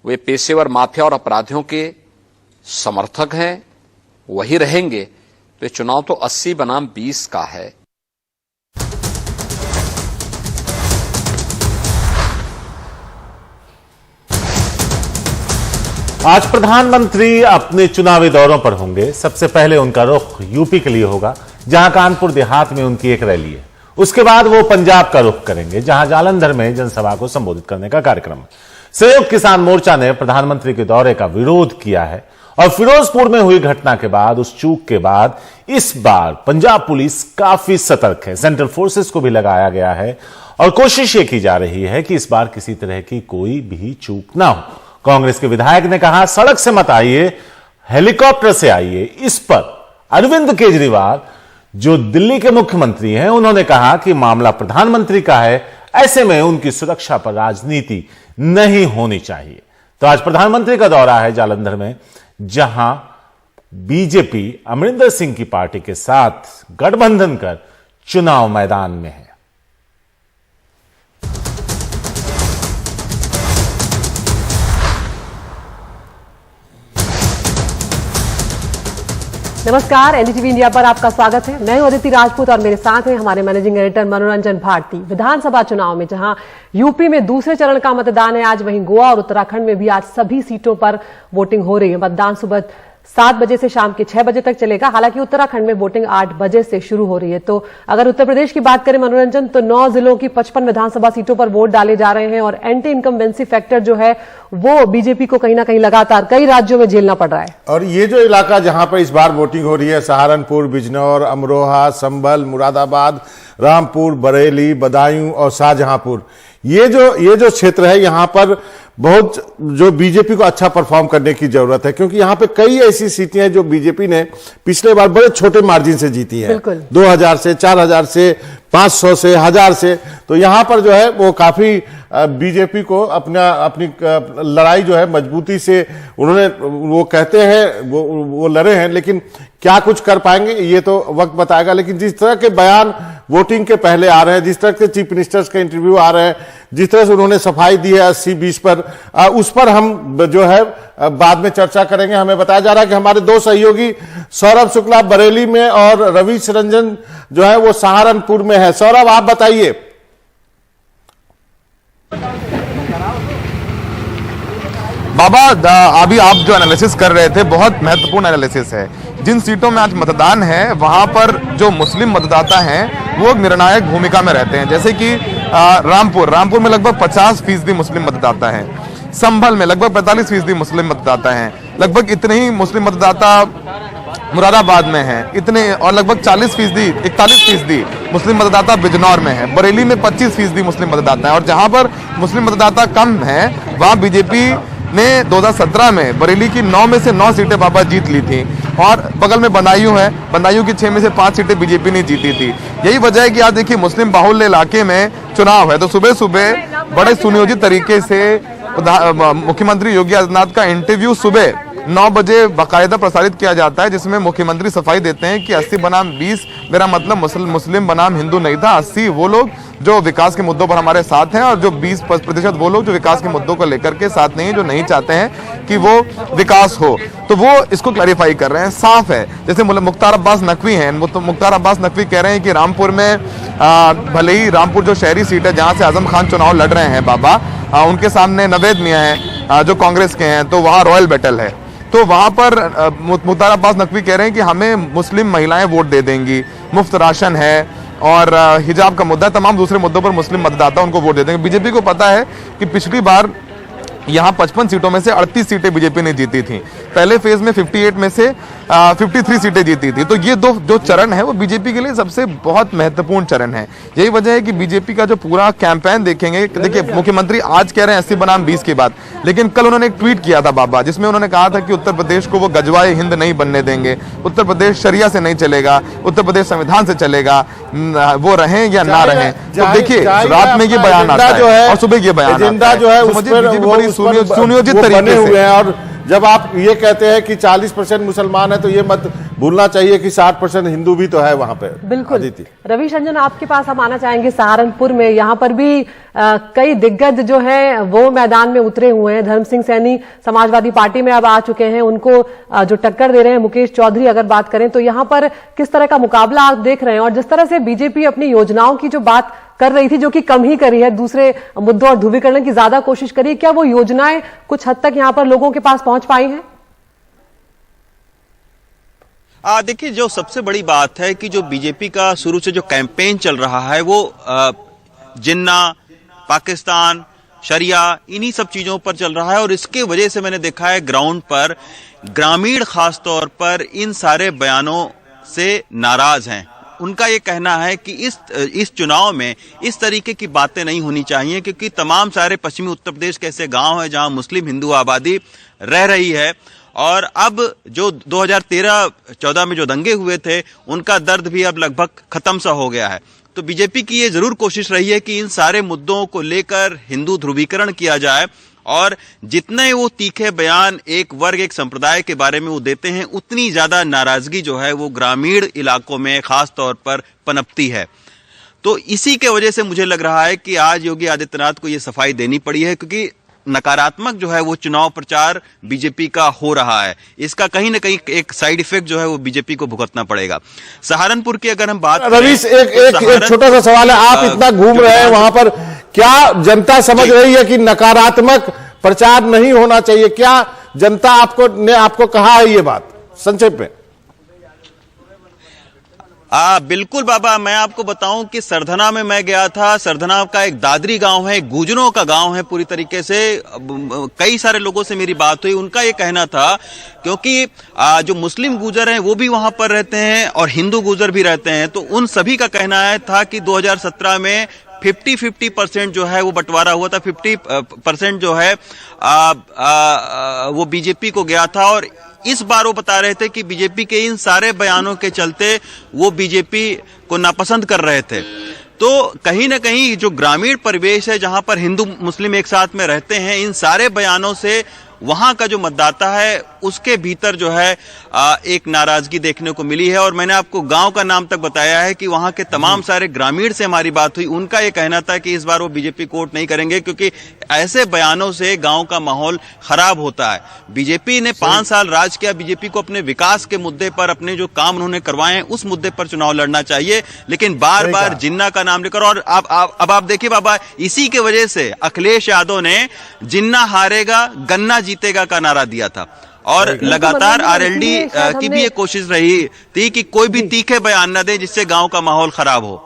वे पेशेवर माफिया और अपराधियों के समर्थक हैं, वही रहेंगे। तो ये चुनाव तो 80 बनाम 20 का है। आज प्रधानमंत्री अपने चुनावी दौरों पर होंगे। सबसे पहले उनका रुख यूपी के लिए होगा, जहां कानपुर देहात में उनकी एक रैली है। उसके बाद वो पंजाब का रुख करेंगे, जहां जालंधर में जनसभा को संबोधित करने का कार्यक्रम है। संयुक्त किसान मोर्चा ने प्रधानमंत्री के दौरे का विरोध किया है और फिरोजपुर में हुई घटना के बाद, उस चूक के बाद, इस बार पंजाब पुलिस काफी सतर्क है। सेंट्रल फोर्सेस को भी लगाया गया है और कोशिश ये की जा रही है कि इस बार किसी तरह की कोई भी चूक ना हो। कांग्रेस के विधायक ने कहा, सड़क से मत आइए, हेलीकॉप्टर से आइए। इस पर अरविंद केजरीवाल, जो दिल्ली के मुख्यमंत्री हैं, उन्होंने कहा कि मामला प्रधानमंत्री का है, ऐसे में उनकी सुरक्षा पर राजनीति नहीं होनी चाहिए। तो आज प्रधानमंत्री का दौरा है जालंधर में, जहां बीजेपी अमरिंदर सिंह की पार्टी के साथ गठबंधन कर चुनाव मैदान में है। नमस्कार, एनडीटीवी इंडिया पर आपका स्वागत है। मैं हूं अदिति राजपूत और मेरे साथ हैं हमारे मैनेजिंग एडिटर मनोरंजन भारती। विधानसभा चुनाव में जहां यूपी में दूसरे चरण का मतदान है आज, वहीं गोवा और उत्तराखंड में भी आज सभी सीटों पर वोटिंग हो रही है। मतदान सुबह 7 बजे से शाम के 6 बजे तक चलेगा। हालांकि उत्तराखंड में वोटिंग 8 बजे से शुरू हो रही है। तो अगर उत्तर प्रदेश की बात करें मनोरंजन, तो 9 जिलों की 55 विधानसभा सीटों पर वोट डाले जा रहे हैं और एंटी इनकम्बेंसी फैक्टर जो है वो बीजेपी को कहीं ना कहीं लगातार कई राज्यों में झेलना पड़ रहा है। और ये जो इलाका जहां पर इस बार वोटिंग हो रही है, सहारनपुर, बिजनौर, अमरोहा, संभल, मुरादाबाद, रामपुर, बरेली, बदायूं और शाहजहांपुर, ये जो क्षेत्र है, यहाँ पर बहुत जो बीजेपी को अच्छा परफॉर्म करने की जरूरत है, क्योंकि यहाँ पे कई ऐसी सीटें हैं जो बीजेपी ने पिछले बार बड़े छोटे मार्जिन से जीती हैं। 2000 से, 4000 से, 500 से 1000 से। तो यहां पर जो है वो काफी बीजेपी को अपनी लड़ाई जो है मजबूती से उन्होंने, वो कहते हैं वो लड़े हैं, लेकिन क्या कुछ कर पाएंगे ये तो वक्त बताएगा। लेकिन जिस तरह के बयान वोटिंग के पहले आ रहे हैं, जिस तरह के चीफ मिनिस्टर्स के इंटरव्यू आ रहे हैं, जिस तरह से उन्होंने सफाई दी है 80-20 पर, उस पर हम जो है बाद में चर्चा करेंगे। हमें बताया जा रहा है कि हमारे दो सहयोगी सौरभ शुक्ला बरेली में और रवीश रंजन जो है वो सहारनपुर में है। सौरभ, आप बताइए। बाबा, अभी आप जो एनालिसिस कर रहे थे बहुत महत्वपूर्ण एनालिसिस है। जिन सीटों में आज मतदान है वहां पर जो मुस्लिम मतदाता हैं वो निर्णायक भूमिका में रहते हैं। जैसे कि रामपुर में लगभग 50% मुस्लिम मतदाता हैं, संभल में लगभग 45% मुस्लिम मतदाता हैं, लगभग इतने ही मुस्लिम मतदाता मुरादाबाद में हैं इतने, और लगभग 41% मुस्लिम मतदाता बिजनौर में है। बरेली में 25% मुस्लिम मतदाता है। और जहां पर मुस्लिम मतदाता कम है वहां बीजेपी ने 2017 में बरेली की 9 में से 9 सीटें बाबा जीत ली थी। और बगल में बदायूं है, बदायूं की 6 में से 5 सीटें बीजेपी ने जीती थी। यही वजह है कि आज देखिए मुस्लिम बाहुल्य इलाके में चुनाव है, तो सुबह सुबह बड़े सुनियोजित तरीके से मुख्यमंत्री योगी आदित्यनाथ का इंटरव्यू सुबह 9 बजे बाकायदा प्रसारित किया जाता है, जिसमें मुख्यमंत्री सफाई देते हैं कि 80 बनाम 20 मेरा मतलब मुस्लिम बनाम हिंदू नहीं था। 80 वो लोग जो विकास के मुद्दों पर हमारे साथ हैं और जो 20% वो लोग जो विकास के मुद्दों को लेकर के साथ नहीं है, जो नहीं चाहते हैं कि वो विकास हो। तो वो इसको क्लैरिफाई कर रहे हैं, साफ है। जैसे मुख्तार अब्बास नकवी हैं, मुख्तार अब्बास नकवी कह रहे हैं कि रामपुर में भले ही रामपुर जो शहरी सीट है जहां से आजम खान चुनाव लड़ रहे हैं बाबा, उनके सामने नवेद मियां हैं जो कांग्रेस के हैं, तो वहां रॉयल बैटल है। तो वहां पर मुख्तार अब्बास नकवी कह रहे हैं कि हमें मुस्लिम महिलाएं वोट दे देंगी, मुफ्त राशन है और हिजाब का मुद्दा, तमाम दूसरे मुद्दों पर मुस्लिम मतदाता उनको वोट दे देंगे। बीजेपी को पता है कि पिछली बार यहाँ 55 सीटों में से 38 सीटें बीजेपी ने जीती थी। पहले फेज में 58 में से 53 सीटें जीती थी। तो ये जो चरण है वो बीजेपी के लिए सबसे बहुत महत्वपूर्ण चरण है। यही वजह है कि बीजेपी का जो पूरा कैंपेन देखेंगे, देखिए मुख्यमंत्री आज कह रहे हैं 80 बनाम 20 की बात, लेकिन कल उन्होंने एक ट्वीट किया था बाबा, जिसमें उन्होंने कहा था कि उत्तर प्रदेश को वो गजवाए हिंद नहीं बनने देंगे, उत्तर प्रदेश शरिया से नहीं चलेगा, उत्तर प्रदेश संविधान से चलेगा, वो रहें या ना रहें। तो देखिए रात में ये बयान आता है और सुबह ये बयान आता है। जो है बड़ी सुनियोजित तरीके से। और जब आप ये कहते हैं कि 40% मुसलमान है तो ये मत भूलना चाहिए कि 60% हिंदू भी तो है वहां पे। बिल्कुल। रवीश रंजन, आपके पास हम आना चाहेंगे सहारनपुर में। यहाँ पर भी कई दिग्गज जो हैं वो मैदान में उतरे हुए हैं। धर्म सिंह सैनी समाजवादी पार्टी में अब आ चुके हैं, उनको जो टक्कर दे रहे हैं मुकेश चौधरी। अगर बात करें तो यहाँ पर किस तरह का मुकाबला आप देख रहे हैं, और जिस तरह से बीजेपी अपनी योजनाओं की जो बात कर रही थी, जो कि कम ही करी है, दूसरे मुद्दों और ध्रुवीकरण की ज्यादा कोशिश करी, क्या वो योजनाएं कुछ हद तक यहाँ पर लोगों के पास पहुंच पाई हैं? देखिए, जो सबसे बड़ी बात है कि जो बीजेपी का शुरू से जो कैंपेन चल रहा है वो जिन्ना, पाकिस्तान, शरिया, इन्हीं सब चीजों पर चल रहा है। और इसके वजह से मैंने देखा है ग्राउंड पर ग्रामीण खास तौर पर इन सारे बयानों से नाराज हैं। उनका ये कहना है कि इस चुनाव में इस तरीके की बातें नहीं होनी चाहिए, क्योंकि तमाम सारे पश्चिमी उत्तर प्रदेश के ऐसे गांव हैं जहां मुस्लिम हिंदू आबादी रह रही है। और अब जो 2013-14 में जो दंगे हुए थे उनका दर्द भी अब लगभग खत्म सा हो गया है। तो बीजेपी की ये जरूर कोशिश रही है कि इन सारे मुद्दों को लेकर हिंदू ध्रुवीकरण किया जाए, और जितने वो तीखे बयान एक वर्ग एक संप्रदाय के बारे में वो देते हैं, उतनी ज्यादा नाराजगी जो है वो ग्रामीण इलाकों में खास तौर पर पनपती है। तो इसी के वजह से मुझे लग रहा है कि आज योगी आदित्यनाथ को ये सफाई देनी पड़ी है, क्योंकि नकारात्मक जो है वो चुनाव प्रचार बीजेपी का हो रहा है। इसका कहीं ना कहीं एक साइड इफेक्ट जो है वो बीजेपी को भुगतना पड़ेगा। सहारनपुर की अगर हम बात रवीश, एक छोटा सा सवाल है, आप इतना घूम रहे हैं वहां पर, क्या जनता समझ रही है कि नकारात्मक प्रचार नहीं होना चाहिए? क्या जनता ने आपको कहा है ये बात संक्षेप में? बिल्कुल बाबा, मैं आपको बताऊं कि सरधना में मैं गया था। सरधना का एक दादरी गांव है, गुजरों का गांव है पूरी तरीके से। कई सारे लोगों से मेरी बात हुई, उनका ये कहना था, क्योंकि जो मुस्लिम गुजर हैं वो भी वहां पर रहते हैं और हिंदू गुजर भी रहते हैं, तो उन सभी का कहना है था कि 2017 में 50-50% जो है वो बंटवारा हुआ था। 50% जो है वो बीजेपी को गया था। और इस बार वो बता रहे थे कि बीजेपी के इन सारे बयानों के चलते वो बीजेपी को नापसंद कर रहे थे। तो कहीं ना कहीं जो ग्रामीण परिवेश है जहां पर हिंदू मुस्लिम एक साथ में रहते हैं, इन सारे बयानों से वहां का जो मतदाता है उसके भीतर जो है एक नाराजगी देखने को मिली है। और मैंने आपको गांव का नाम तक बताया है कि वहां के तमाम सारे ग्रामीण से हमारी बात हुई, उनका ये कहना था कि इस बार वो बीजेपी को वोट नहीं करेंगे क्योंकि ऐसे बयानों से गांव का माहौल खराब होता है। बीजेपी ने 5 साल राज किया, बीजेपी को अपने विकास के मुद्दे पर, अपने जो काम उन्होंने करवाए हैं उस मुद्दे पर चुनाव लड़ना चाहिए, लेकिन बार बार जिन्ना का नाम लेकर। और अब आप देखिए बाबा, इसी के वजह से अखिलेश यादव ने जिन्ना हारेगा गन्ना जीतेगा का नारा दिया था। और लगातार आरएलडी की भी ये कोशिश रही थी कि कोई भी तीखे बयान न दे जिससे गांव का माहौल खराब हो।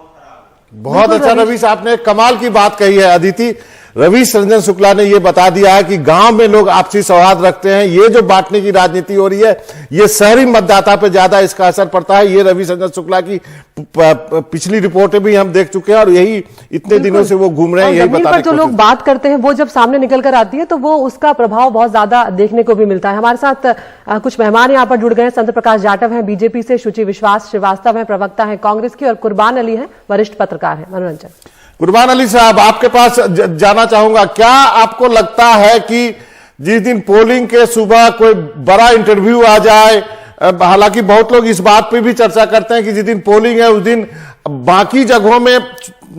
बहुत अच्छा रवि साहब ने कमाल की बात कही है। अदिति, रवि रंजन शुक्ला ने यह बता दिया है कि गांव में लोग आपसी सौहार्द रखते हैं। ये जो बांटने की राजनीति हो रही है, ये शहरी मतदाता पे ज्यादा इसका असर पड़ता है। ये रवि रंजन शुक्ला की पिछली रिपोर्टें भी हम देख चुके हैं और यही इतने दिनों से वो घूम रहे हैं, यही बताने की जो लोग बात करते हैं वो जब सामने निकल कर आती है तो वो उसका प्रभाव बहुत ज्यादा देखने को भी मिलता है। हमारे साथ कुछ मेहमान यहाँ पर जुड़ गए हैं। संत प्रकाश जाटव हैं बीजेपी से, शुचि विश्वास श्रीवास्तव हैं प्रवक्ता हैं कांग्रेस की, और कुर्बान अली हैं वरिष्ठ पत्रकार हैं। मनोरंजन। कुर्बान अली साहब, आपके पास जाना चाहूंगा, क्या आपको लगता है कि जिस दिन पोलिंग के सुबह कोई बड़ा इंटरव्यू आ जाए, हालांकि बहुत लोग इस बात पे भी चर्चा करते हैं कि जिस दिन पोलिंग है उस दिन बाकी जगहों में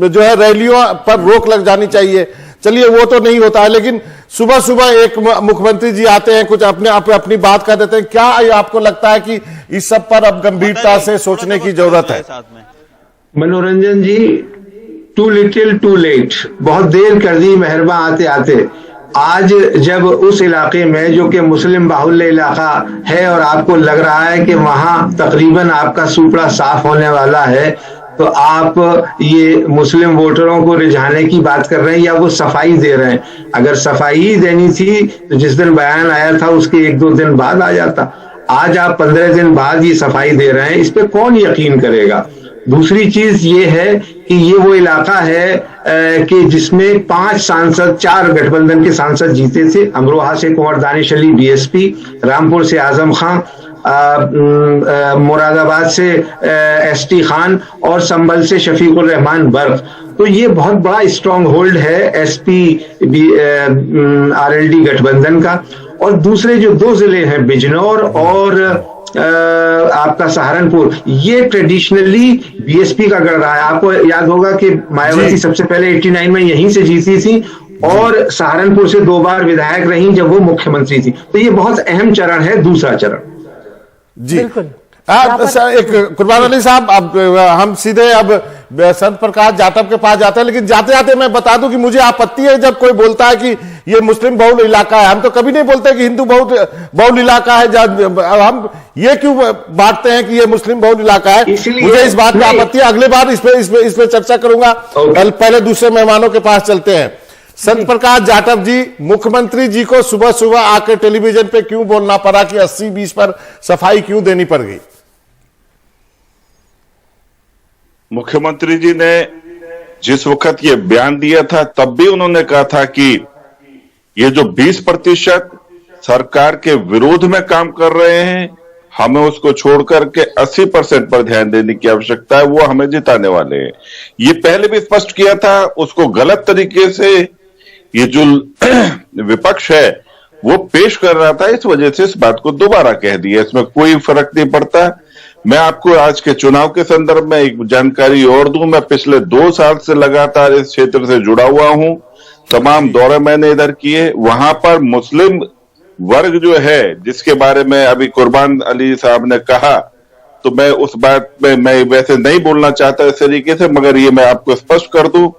जो है रैलियों पर रोक लग जानी चाहिए, चलिए वो तो नहीं होता है, लेकिन सुबह सुबह एक मुख्यमंत्री जी आते हैं, कुछ अपनी बात कर देते हैं, क्या आपको लगता है कि इस सब पर अब गंभीरता से सोचने की जरूरत है? मनोरंजन जी, टू लिटिल टू लेट, बहुत देर कर दी मेहरबा आते आते। आज जब उस इलाके में जो कि मुस्लिम बाहुल्य इलाका है और आपको लग रहा है कि वहां तकरीबन आपका सुपड़ा साफ होने वाला है, तो आप ये मुस्लिम वोटरों को रिझाने की बात कर रहे हैं या वो सफाई दे रहे हैं? अगर सफाई ही देनी थी तो जिस दिन बयान आया था उसके 1-2 दिन बाद आ जाता। आज आप 15 दिन बाद ये सफाई दे रहे हैं, इस पे कौन यकीन करेगा? दूसरी चीज ये है कि ये वो इलाका है कि जिसमें 5 सांसद, 4 गठबंधन के सांसद जीते थे। अमरोहा से कुंवर दानिश अली बीएसपी, रामपुर से आजम खान, मुरादाबाद से एसटी खान और संभल से शफीकुर रहमान बर्क। तो ये बहुत बड़ा स्ट्रांग होल्ड है एसपी आरएलडी गठबंधन का। और दूसरे जो 2 जिले हैं बिजनौर और आपका सहारनपुर, ये ट्रेडिशनली बीएसपी का गढ़ रहा है। आपको याद होगा कि मायावती सबसे पहले 89 में यहीं से जीती थी और सहारनपुर से 2 बार विधायक रही जब वो मुख्यमंत्री थी। तो ये बहुत अहम चरण है, दूसरा चरण। जी एक कुर्बान अली साहब, अब हम सीधे अब संत प्रकाश जाटव के पास जाते हैं, लेकिन जाते जाते मैं बता दूं कि मुझे आपत्ति है जब कोई बोलता है कि ये मुस्लिम बहुल इलाका है। हम तो कभी नहीं बोलते कि हिंदू बहुल इलाका है। हम ये क्यों बांटते हैं कि ये मुस्लिम बहुल इलाका है? मुझे इस बात में आपत्ति है। अगले बार इस पे चर्चा करूंगा। पहले दूसरे मेहमानों के पास चलते हैं। संत प्रकाश जाटव जी, मुख्यमंत्री जी को सुबह सुबह आकर टेलीविजन पे क्यों बोलना पड़ा कि 80-20 पर सफाई क्यों देनी पड़ गई? मुख्यमंत्री जी ने जिस वक्त ये बयान दिया था तब भी उन्होंने कहा था कि ये जो 20% सरकार के विरोध में काम कर रहे हैं, हमें उसको छोड़कर के 80% पर ध्यान देने की आवश्यकता है, वो हमें जिताने वाले हैं। ये पहले भी स्पष्ट किया था। उसको गलत तरीके से ये जो विपक्ष है वो पेश कर रहा था, इस वजह से इस बात को दोबारा कह दिया। इसमें कोई फर्क नहीं पड़ता। मैं आपको आज के चुनाव के संदर्भ में एक जानकारी और दूं। मैं पिछले 2 साल से लगातार इस क्षेत्र से जुड़ा हुआ हूं। तमाम दौरे मैंने इधर किए। वहां पर मुस्लिम वर्ग जो है, जिसके बारे में अभी कुर्बान अली साहब ने कहा, तो मैं उस बात में मैं वैसे नहीं बोलना चाहता इस तरीके से, मगर ये मैं आपको स्पष्ट कर दूं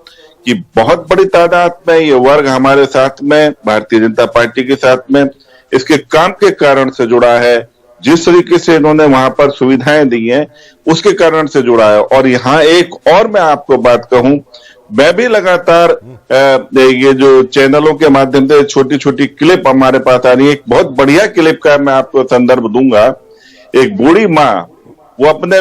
कि बहुत बड़ी तादाद में ये वर्ग हमारे साथ में, भारतीय जनता पार्टी के साथ में, इसके काम के कारण से जुड़ा है। जिस तरीके से इन्होंने वहां पर सुविधाएं दी हैं उसके कारण से जुड़ा है। और यहाँ एक और मैं आपको बात कहूं, मैं भी लगातार ये जो चैनलों के माध्यम से छोटी छोटी क्लिप हमारे पास आ रही है। एक बहुत बढ़िया क्लिप का मैं आपको संदर्भ दूंगा। एक बूढ़ी माँ, वो अपने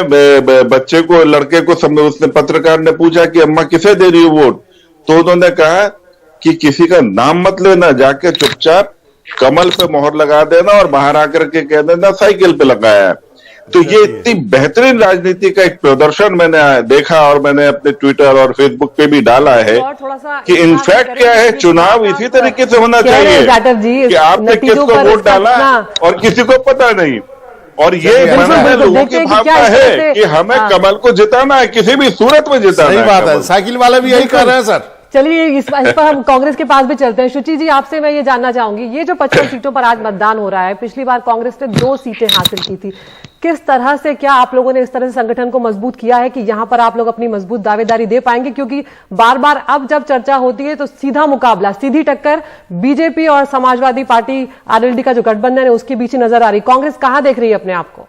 बच्चे को, लड़के को, उसने पत्रकार ने पूछा कि अम्मा किसे दे रही हो वोट? तो उन्होंने कहा कि किसी का नाम मत लेना, जाके चुपचाप कमल पे मोहर लगा देना और बाहर आकर के कह देना साइकिल पे लगाया है। तो ये इतनी बेहतरीन राजनीति का एक प्रदर्शन मैंने देखा और मैंने अपने ट्विटर और फेसबुक पे भी डाला है कि इनफैक्ट क्या है, चुनाव इसी तरीके से होना चाहिए कि आपने किसको वोट डाला और किसी को पता नहीं। और ये मन में लोगों की भावना है कि हमें कमल को जिताना है, किसी भी सूरत में जिताना है। सही बात है, साइकिल वाले भी यही कर रहे हैं सर। चलिए इस पर हम कांग्रेस के पास भी चलते हैं। शुचि जी, आपसे मैं ये जानना चाहूंगी, ये जो 55 सीटों पर आज मतदान हो रहा है, पिछली बार कांग्रेस ने 2 सीटें हासिल की थी, किस तरह से, क्या आप लोगों ने इस तरह से संगठन को मजबूत किया है कि यहां पर आप लोग अपनी मजबूत दावेदारी दे पाएंगे? क्योंकि बार बार अब जब चर्चा होती है तो सीधा मुकाबला, सीधी टक्कर बीजेपी और समाजवादी पार्टी आरएलडी का जो गठबंधन है उसके बीच नजर आ रही। कांग्रेस कहां देख रही है अपने आप को?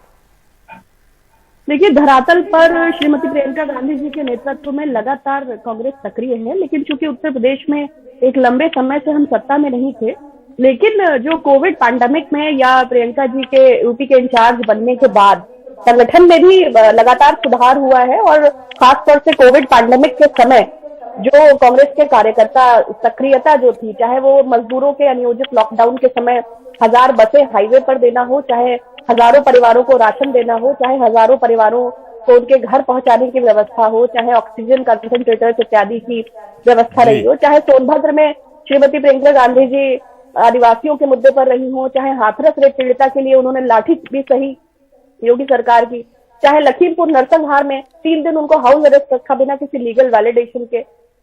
देखिए, धरातल पर श्रीमती प्रियंका गांधी जी के नेतृत्व में लगातार कांग्रेस सक्रिय है, लेकिन चूंकि उत्तर प्रदेश में एक लंबे समय से हम सत्ता में नहीं थे, लेकिन जो कोविड पैंडेमिक में या प्रियंका जी के यूपी के इंचार्ज बनने के बाद संगठन में भी लगातार सुधार हुआ है। और खासतौर से कोविड पैंडेमिक के समय जो कांग्रेस के कार्यकर्ता सक्रियता जो थी, चाहे वो मजदूरों के अनियोजित लॉकडाउन के समय 1000 बसें हाईवे पर देना हो, चाहे हजारों परिवारों को राशन देना हो, चाहे हजारों परिवारों को उनके घर पहुंचाने की व्यवस्था हो, चाहे ऑक्सीजन कंसंट्रेटर्स इत्यादि की व्यवस्था रही हो, चाहे सोनभद्र में श्रीमती प्रियंका गांधी जी आदिवासियों के मुद्दे पर रही हो, चाहे हाथरस रेत पीड़िता के लिए उन्होंने लाठी भी सही योगी सरकार की, चाहे लखीमपुर नरसंहार में 3 दिन उनको हाउस अरेस्ट रखा बिना किसी लीगल वैलिडेशन के।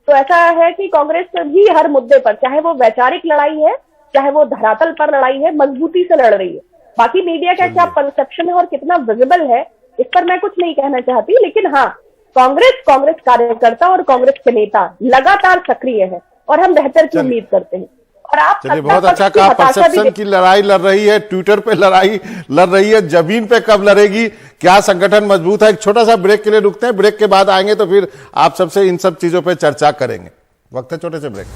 तो ऐसा है कि कांग्रेस भी हर मुद्दे पर, चाहे वो वैचारिक लड़ाई है, चाहे वो धरातल पर लड़ाई है, मजबूती से लड़ रही है। बाकी मीडिया का क्या परसेप्शन है और कितना विजिबल है, इस पर मैं कुछ नहीं कहना चाहती, लेकिन हाँ, कांग्रेस कार्यकर्ता और कांग्रेस के नेता लगातार सक्रिय है और हम बेहतर की उम्मीद करते हैं। और आप चलिए, बहुत अच्छा कहा, परसेप्शन की लड़ाई लड़ रही है, ट्विटर पे लड़ाई लड़ रही है, जमीन पे कब लड़ेगी, क्या संगठन मजबूत है। एक छोटा सा ब्रेक के लिए रुकते हैं, ब्रेक के बाद आएंगे तो फिर आप सबसे इन सब चीजों पे चर्चा करेंगे। वक्त है छोटे से ब्रेक।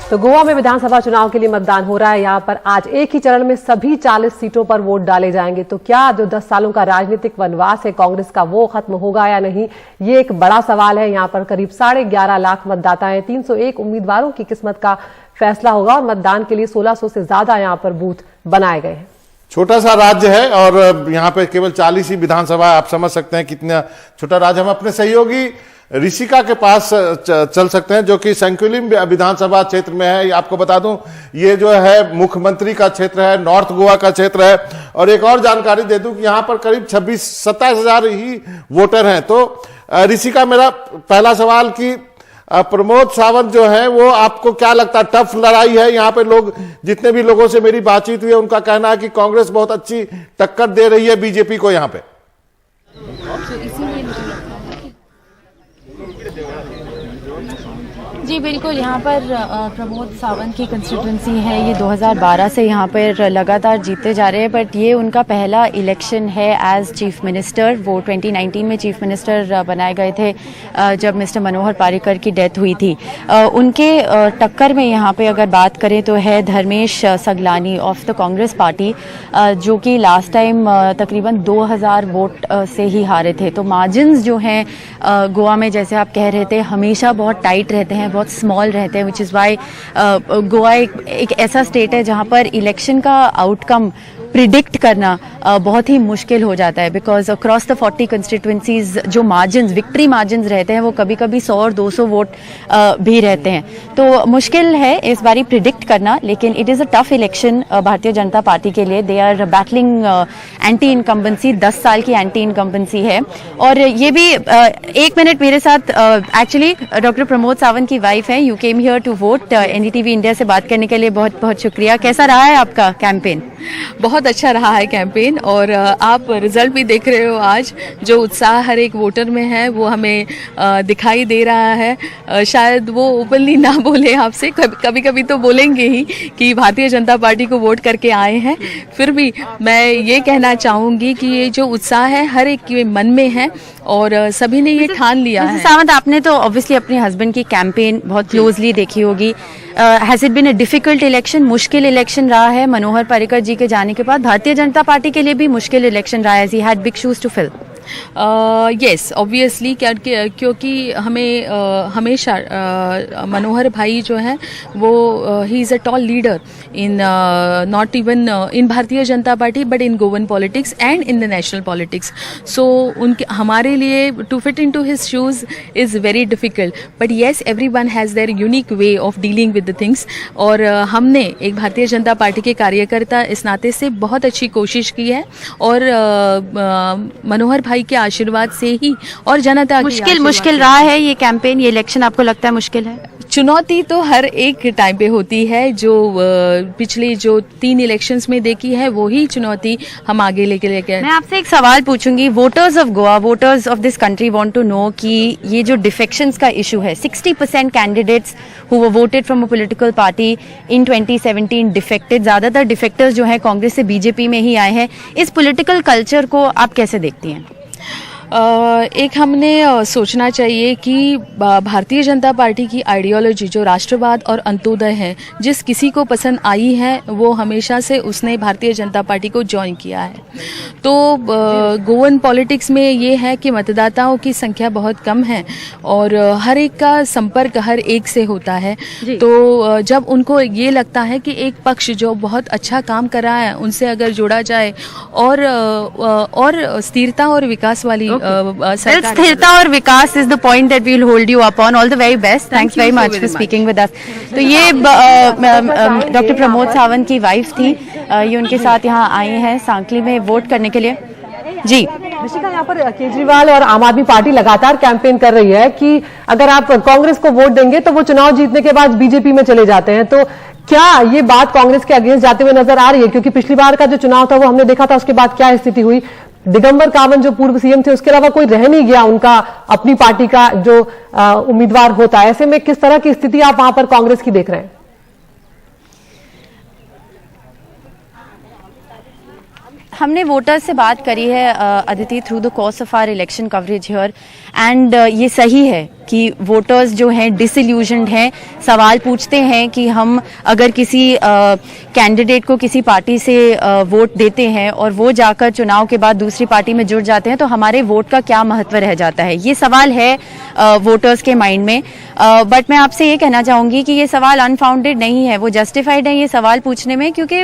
तो गोवा में विधानसभा चुनाव के लिए मतदान हो रहा है। यहां पर आज एक ही चरण में सभी 40 सीटों पर वोट डाले जाएंगे। तो क्या जो 10 सालों का राजनीतिक वनवास है कांग्रेस का, वो खत्म होगा या नहीं, ये एक बड़ा सवाल है। यहां पर करीब 11.5 लाख मतदाता हैं, 301 उम्मीदवारों की किस्मत का फैसला होगा और मतदान के लिए 1600 से ज्यादा यहां पर बूथ बनाए गए हैं। छोटा सा राज्य है और यहाँ पे केवल 40 ही विधानसभा, आप समझ सकते हैं कितना छोटा राज्य। हम अपने सहयोगी ऋषिका के पास चल सकते हैं जो कि संकुलिम विधानसभा क्षेत्र में है। आपको बता दूं, ये जो है मुख्यमंत्री का क्षेत्र है, नॉर्थ गोवा का क्षेत्र है। और एक और जानकारी दे दूं कि यहाँ पर करीब 26-27 हजार ही वोटर हैं। तो ऋषिका, मेरा पहला सवाल कि प्रमोद सावंत जो है वो आपको क्या लगता है, टफ लड़ाई है यहाँ पे? लोग, जितने भी लोगों से मेरी बातचीत हुई है उनका कहना है कि कांग्रेस बहुत अच्छी टक्कर दे रही है बीजेपी को यहाँ पे। जी बिल्कुल, यहाँ पर प्रमोद सावंत की कंस्टिट्यूंसी है, ये 2012 से यहाँ पर लगातार जीतते जा रहे हैं, बट ये उनका पहला इलेक्शन है एज चीफ मिनिस्टर। वो 2019 में चीफ मिनिस्टर बनाए गए थे जब मिस्टर मनोहर पारिकर की डेथ हुई थी। उनके टक्कर में यहाँ पे अगर बात करें तो है Dharmesh Saglani of the Congress party, जो कि लास्ट टाइम तकरीबन 2000 वोट से ही हारे थे। तो मार्जिन्स जो हैं गोवा में, जैसे आप कह रहे थे, हमेशा बहुत टाइट रहते हैं, बहुत स्मॉल रहते हैं, विच इज़ वाई गोवा एक ऐसा स्टेट है जहां पर इलेक्शन का आउटकम प्रिडिक्ट करना बहुत ही मुश्किल हो जाता है, बिकॉज अक्रॉस द 40 कंस्टिट्यूंसीज जो मार्जिन्स, विक्ट्री मार्जिन्स रहते हैं, वो कभी कभी 100 और 200 वोट भी रहते हैं। तो मुश्किल है इस बारी प्रिडिक्ट करना, लेकिन it is a tough election Bharatiya Janata party के लिए। They are battling anti incumbency, 10 साल की एंटी इनकम्बेंसी है। और ये भी एक मिनट मेरे साथ, एक्चुअली डॉक्टर प्रमोद सावंत की वाइफ है, you came here to vote, NDTV India से बात करने के लिए बहुत बहुत शुक्रिया। कैसा रहा है आपका कैंपेन? बहुत अच्छा रहा है कैंपेन, और आप रिजल्ट भी देख रहे हो। आज जो उत्साह हर एक वोटर में है वो हमें दिखाई दे रहा है। शायद वो ओपनली ना बोले आपसे, कभी कभी तो बोलेंगे ही कि भारतीय जनता पार्टी को वोट करके आए हैं, फिर भी मैं ये कहना चाहूंगी कि ये जो उत्साह है हर एक के मन में है और सभी ने ये ठान लिया है। सावंत, आपने तो ऑब्वियसली अपने हस्बैंड की कैंपेन बहुत क्लोजली देखी होगी। Has it been a difficult election? मुश्किल इलेक्शन रहा है मनोहर पर्रिकर जी के जाने के बाद। भारतीय जनता पार्टी के लिए भी मुश्किल इलेक्शन रहा है, he had big shoes to fill. Yes obviously क्योंकि हमें हमेशा मनोहर भाई जो है वो he is a tall leader in not even in Bharatiya Janata Party but in Goan politics and in the national politics. So उनके हमारे लिए to fit in to his shoes is very difficult, but yes every one has their unique way of dealing with the things. और हमने एक भारतीय Janata party के कार्यकर्ता इस नाते से बहुत अच्छी कोशिश की है और मनोहर भाई के आशीर्वाद से ही और जनता मुश्किल रहा है ये कैंपेन, ये इलेक्शन आपको लगता है मुश्किल है? चुनौती तो हर एक टाइम पे होती है. जो पिछली जो 3 इलेक्शंस में देखी है वही चुनौती हम आगे लेके मैं आपसे एक सवाल पूछूंगी. Voters of Goa, voters of this country want to know कि ये जो डिफेक्शंस का इशू है, 60% candidates who were voted from a political party in 2017 defected. ज्यादातर डिफेक्टर्स जो हैं कांग्रेस से बीजेपी में ही आए हैं. इस पॉलिटिकल कल्चर को आप कैसे देखती हैं? एक हमने सोचना चाहिए कि भारतीय जनता पार्टी की आइडियोलॉजी जो राष्ट्रवाद और अंत्योदय है, जिस किसी को पसंद आई है वो हमेशा से उसने भारतीय जनता पार्टी को ज्वाइन किया है. तो गोवन पॉलिटिक्स में ये है कि मतदाताओं की संख्या बहुत कम है और हर एक का संपर्क हर एक से होता है. तो जब उनको ये लगता है कि एक पक्ष जो बहुत अच्छा काम कर रहा है उनसे अगर जोड़ा जाए और स्थिरता और विकास वाली स्थिरता और विकास is the point that we will hold you upon. All the very best. Thanks very much for speaking with us. तो ये डॉक्टर प्रमोद सावंत की वाइफ थी. ये उनके साथ यहाँ आई हैं सांकली में वोट करने के लिए. जी ऋषिका, यहाँ पर केजरीवाल और आम आदमी पार्टी लगातार कैंपेन कर रही है कि अगर आप कांग्रेस को वोट देंगे तो वो चुनाव जीतने के बाद बीजेपी में चले जाते हैं. तो क्या ये बात कांग्रेस के अगेंस्ट जाते हुए नजर आ रही है? क्योंकि पिछली बार का जो चुनाव था वो हमने देखा था, उसके बाद क्या स्थिति हुई. दिगंबर कामत जो पूर्व सीएम थे, उसके अलावा कोई रह नहीं गया उनका अपनी पार्टी का जो उम्मीदवार होता है. ऐसे में किस तरह की स्थिति आप वहां पर कांग्रेस की देख रहे हैं? हमने वोटर्स से बात करी है Aditi through the course of our election coverage here and ये सही है कि वोटर्स जो हैं डिसइल्यूजन्ड हैं. सवाल पूछते हैं कि हम अगर किसी कैंडिडेट को किसी पार्टी से वोट देते हैं और वो जाकर चुनाव के बाद दूसरी पार्टी में जुड़ जाते हैं तो हमारे वोट का क्या महत्व रह जाता है. ये सवाल है वोटर्स के माइंड में. बट मैं आपसे ये कहना चाहूंगी कि ये सवाल अनफाउंडेड नहीं है. वो जस्टिफाइड है ये सवाल पूछने में, क्योंकि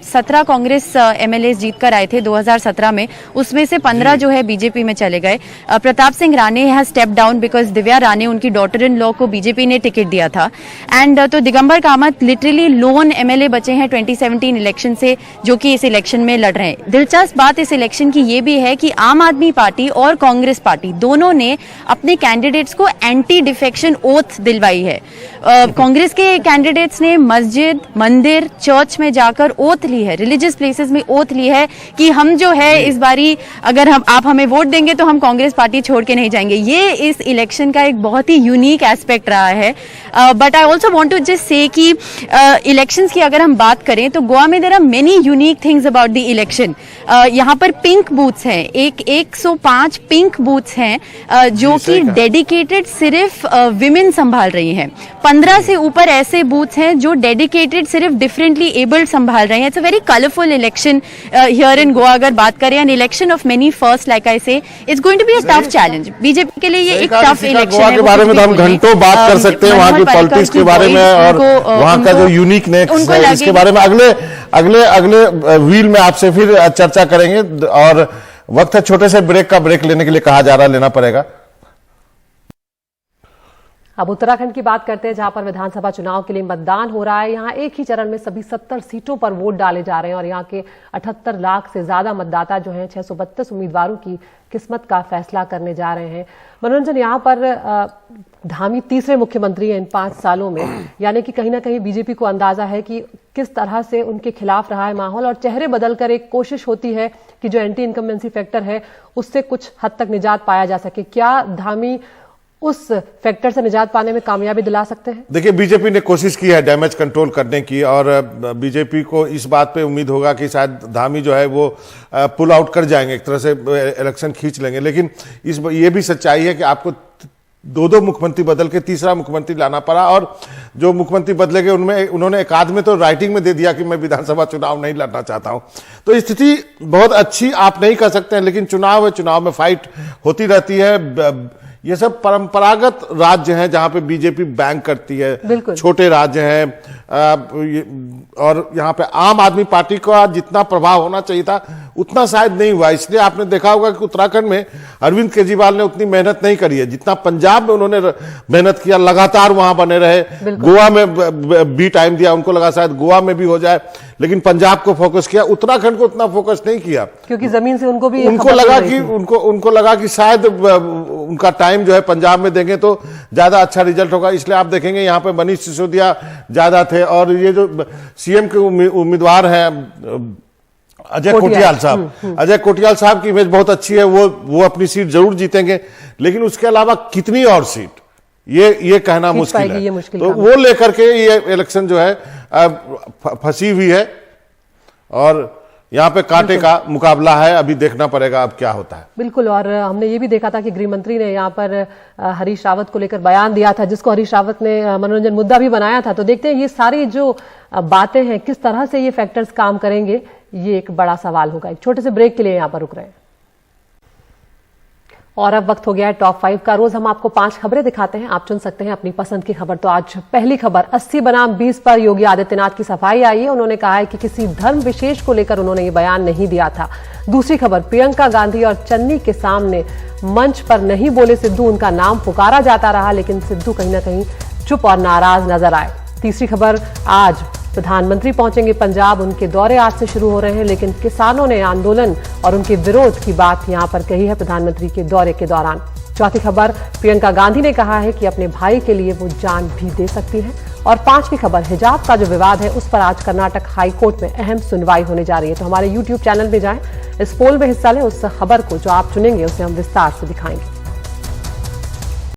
17 कांग्रेस एमएलए जीत कर आए थे 2017 में. उसमें से 15 जो है बीजेपी में चले गए. Pratap Singh Rane has step down because Divya Rane उनकी डॉटर इन लॉ को बीजेपी ने टिकट दिया था. एंड तो Digambar Kamat literally loan MLA बचे हैं 2017 इलेक्शन से, जो कि इस इलेक्शन में लड़ रहे हैं. दिलचस्प बात इस इलेक्शन की ये भी है कि आम आदमी पार्टी और कांग्रेस पार्टी दोनों ने अपने कैंडिडेट्स को एंटी डिफेक्शन ओथ दिलवाई है. कांग्रेस के कैंडिडेट्स ने मस्जिद, मंदिर, चर्च में जाकर ओथ ली है, रिलीजियस प्लेसेस में ओथ ली है कि हम जो है इस बारी अगर आप हमें वोट देंगे तो हम कांग्रेस पार्टी छोड़ के नहीं जाएंगे. ये इस इलेक्शन का एक बहुत ही यूनिक एस्पेक्ट रहा है. But I also want to just say कि इलेक्शंस की अगर हम बात करें तो गोवा में there are many unique things about the election. यहाँ पर पिंक बूथ्स हैं, 105 पिंक बूथ्स हैं जो कि डेडिकेटेड सिर्फ विमेन संभाल रही हैं. 15 से ऊपर ऐसे बूथ्स हैं जो डेडिकेटेड सिर्फ डिफरेंटली एबल्ड संभाल रहे हैं. It's a very colourful election here in Goa. अगर बात करें an election of many first, like I say, it's going to be a tough challenge. BJP के लिए ये एक टफ इलेक्शन है. के बारे में तो हम घंटों बात कर सकते हैं, वहाँ की पॉलिटिक्स के बारे में और वहाँ का जो यूनिकनेस है इसके बारे में अगले व्हील में आपसे फिर चर्चा करेंगे. और वक्त है छोटे से ब्रेक का. ब्रेक लेने के लिए कहा जा रहा है, लेना पड़ेगा. अब उत्तराखंड की बात करते हैं, जहां पर विधानसभा चुनाव के लिए मतदान हो रहा है. यहां एक ही चरण में सभी 70 सीटों पर वोट डाले जा रहे हैं और यहां के 78 लाख से ज्यादा मतदाता जो हैं 632 उम्मीदवारों की किस्मत का फैसला करने जा रहे हैं. मनोरंजन, यहां पर धामी तीसरे मुख्यमंत्री हैं इन 5 सालों में, यानी कि कहीं ना कहीं बीजेपी को अंदाजा है कि किस तरह से उनके खिलाफ रहा है माहौल और चेहरे बदलकर एक कोशिश होती है कि जो एंटी इनकम्बेंसी फैक्टर है उससे कुछ हद तक निजात पाया जा सके. क्या धामी उस फैक्टर से निजात पाने में कामयाबी दिला सकते हैं? देखिए, बीजेपी ने कोशिश की है डैमेज कंट्रोल करने की और बीजेपी को इस बात पे उम्मीद होगा कि शायद धामी जो है वो पुल आउट कर जाएंगे, एक तरह से इलेक्शन खींच लेंगे. लेकिन ये भी सच्चाई है कि आपको दो मुख्यमंत्री बदल के तीसरा मुख्यमंत्री लाना पड़ा, और जो मुख्यमंत्री बदले गए उनमें उन्होंने एक आध में तो राइटिंग में दे दिया कि मैं विधानसभा चुनाव नहीं लड़ना चाहता हूं। तो स्थिति बहुत अच्छी आप नहीं कह सकते हैं, लेकिन चुनाव है, चुनाव में फाइट होती रहती है। ये सब परंपरागत राज्य हैं जहां पे बीजेपी बैंक करती है, छोटे राज्य हैं, और यहाँ पे आम आदमी पार्टी का जितना प्रभाव होना चाहिए था उतना शायद नहीं हुआ। इसलिए आपने देखा होगा कि उत्तराखंड में अरविंद केजरीवाल ने उतनी मेहनत नहीं करी है जितना पंजाब में उन्होंने मेहनत किया, लगातार वहां बने रहे। गोवा में भी टाइम दिया, उनको लगा शायद गोवा में भी हो जाए, लेकिन पंजाब को फोकस किया, उत्तराखंड को उतना फोकस नहीं किया, क्योंकि जमीन से उनको लगा कि शायद उनका टाइम जो है पंजाब में देंगे तो ज्यादा अच्छा रिजल्ट होगा। इसलिए आप देखेंगे यहाँ पे मनीष सिसोदिया ज्यादा थे, और ये जो सीएम के उम्मीदवार हैं अजय कोटियाल साहब की इमेज बहुत अच्छी है, वो अपनी सीट जरूर जीतेंगे, लेकिन उसके अलावा कितनी और सीट ये कहना मुश्किल है। तो वो लेकर के ये इलेक्शन जो है फंसी हुई है, और यहाँ पे कांटे का मुकाबला है, अभी देखना पड़ेगा अब क्या होता है। बिल्कुल, और हमने ये भी देखा था कि गृह मंत्री ने यहाँ पर हरीश रावत को लेकर बयान दिया था, जिसको हरीश रावत ने मनोरंजन मुद्दा भी बनाया था। तो देखते हैं ये सारी जो बातें हैं किस तरह से ये फैक्टर्स काम करेंगे, ये एक बड़ा सवाल होगा। एक छोटे से ब्रेक के लिए यहाँ पर रुक रहे हैं, और अब वक्त हो गया है टॉप 5 का। रोज हम आपको 5 खबरें दिखाते हैं, आप चुन सकते हैं अपनी पसंद की खबर। तो आज पहली खबर 80 बनाम 20 पर योगी आदित्यनाथ की सफाई आई है। उन्होंने कहा है कि किसी धर्म विशेष को लेकर उन्होंने ये बयान नहीं दिया था। दूसरी खबर, प्रियंका गांधी और चन्नी के सामने मंच पर नहीं बोले सिद्धू, उनका नाम पुकारा जाता रहा, लेकिन सिद्धू कहीं ना कहीं चुप और नाराज नजर आए। तीसरी खबर, आज प्रधानमंत्री पहुंचेंगे पंजाब, उनके दौरे आज से शुरू हो रहे हैं, लेकिन किसानों ने आंदोलन और उनके विरोध की बात यहां पर कही है प्रधानमंत्री के दौरे के दौरान। चौथी खबर, प्रियंका गांधी ने कहा है कि अपने भाई के लिए वो जान भी दे सकती है। और पांचवी खबर, हिजाब का जो विवाद है उस पर आज कर्नाटक हाई कोर्ट में अहम सुनवाई होने जा रही है। तो हमारे YouTube चैनल में जाएं, इस पोल में हिस्सा लें, उस खबर को जो आप चुनेंगे उसे हम विस्तार से दिखाएंगे।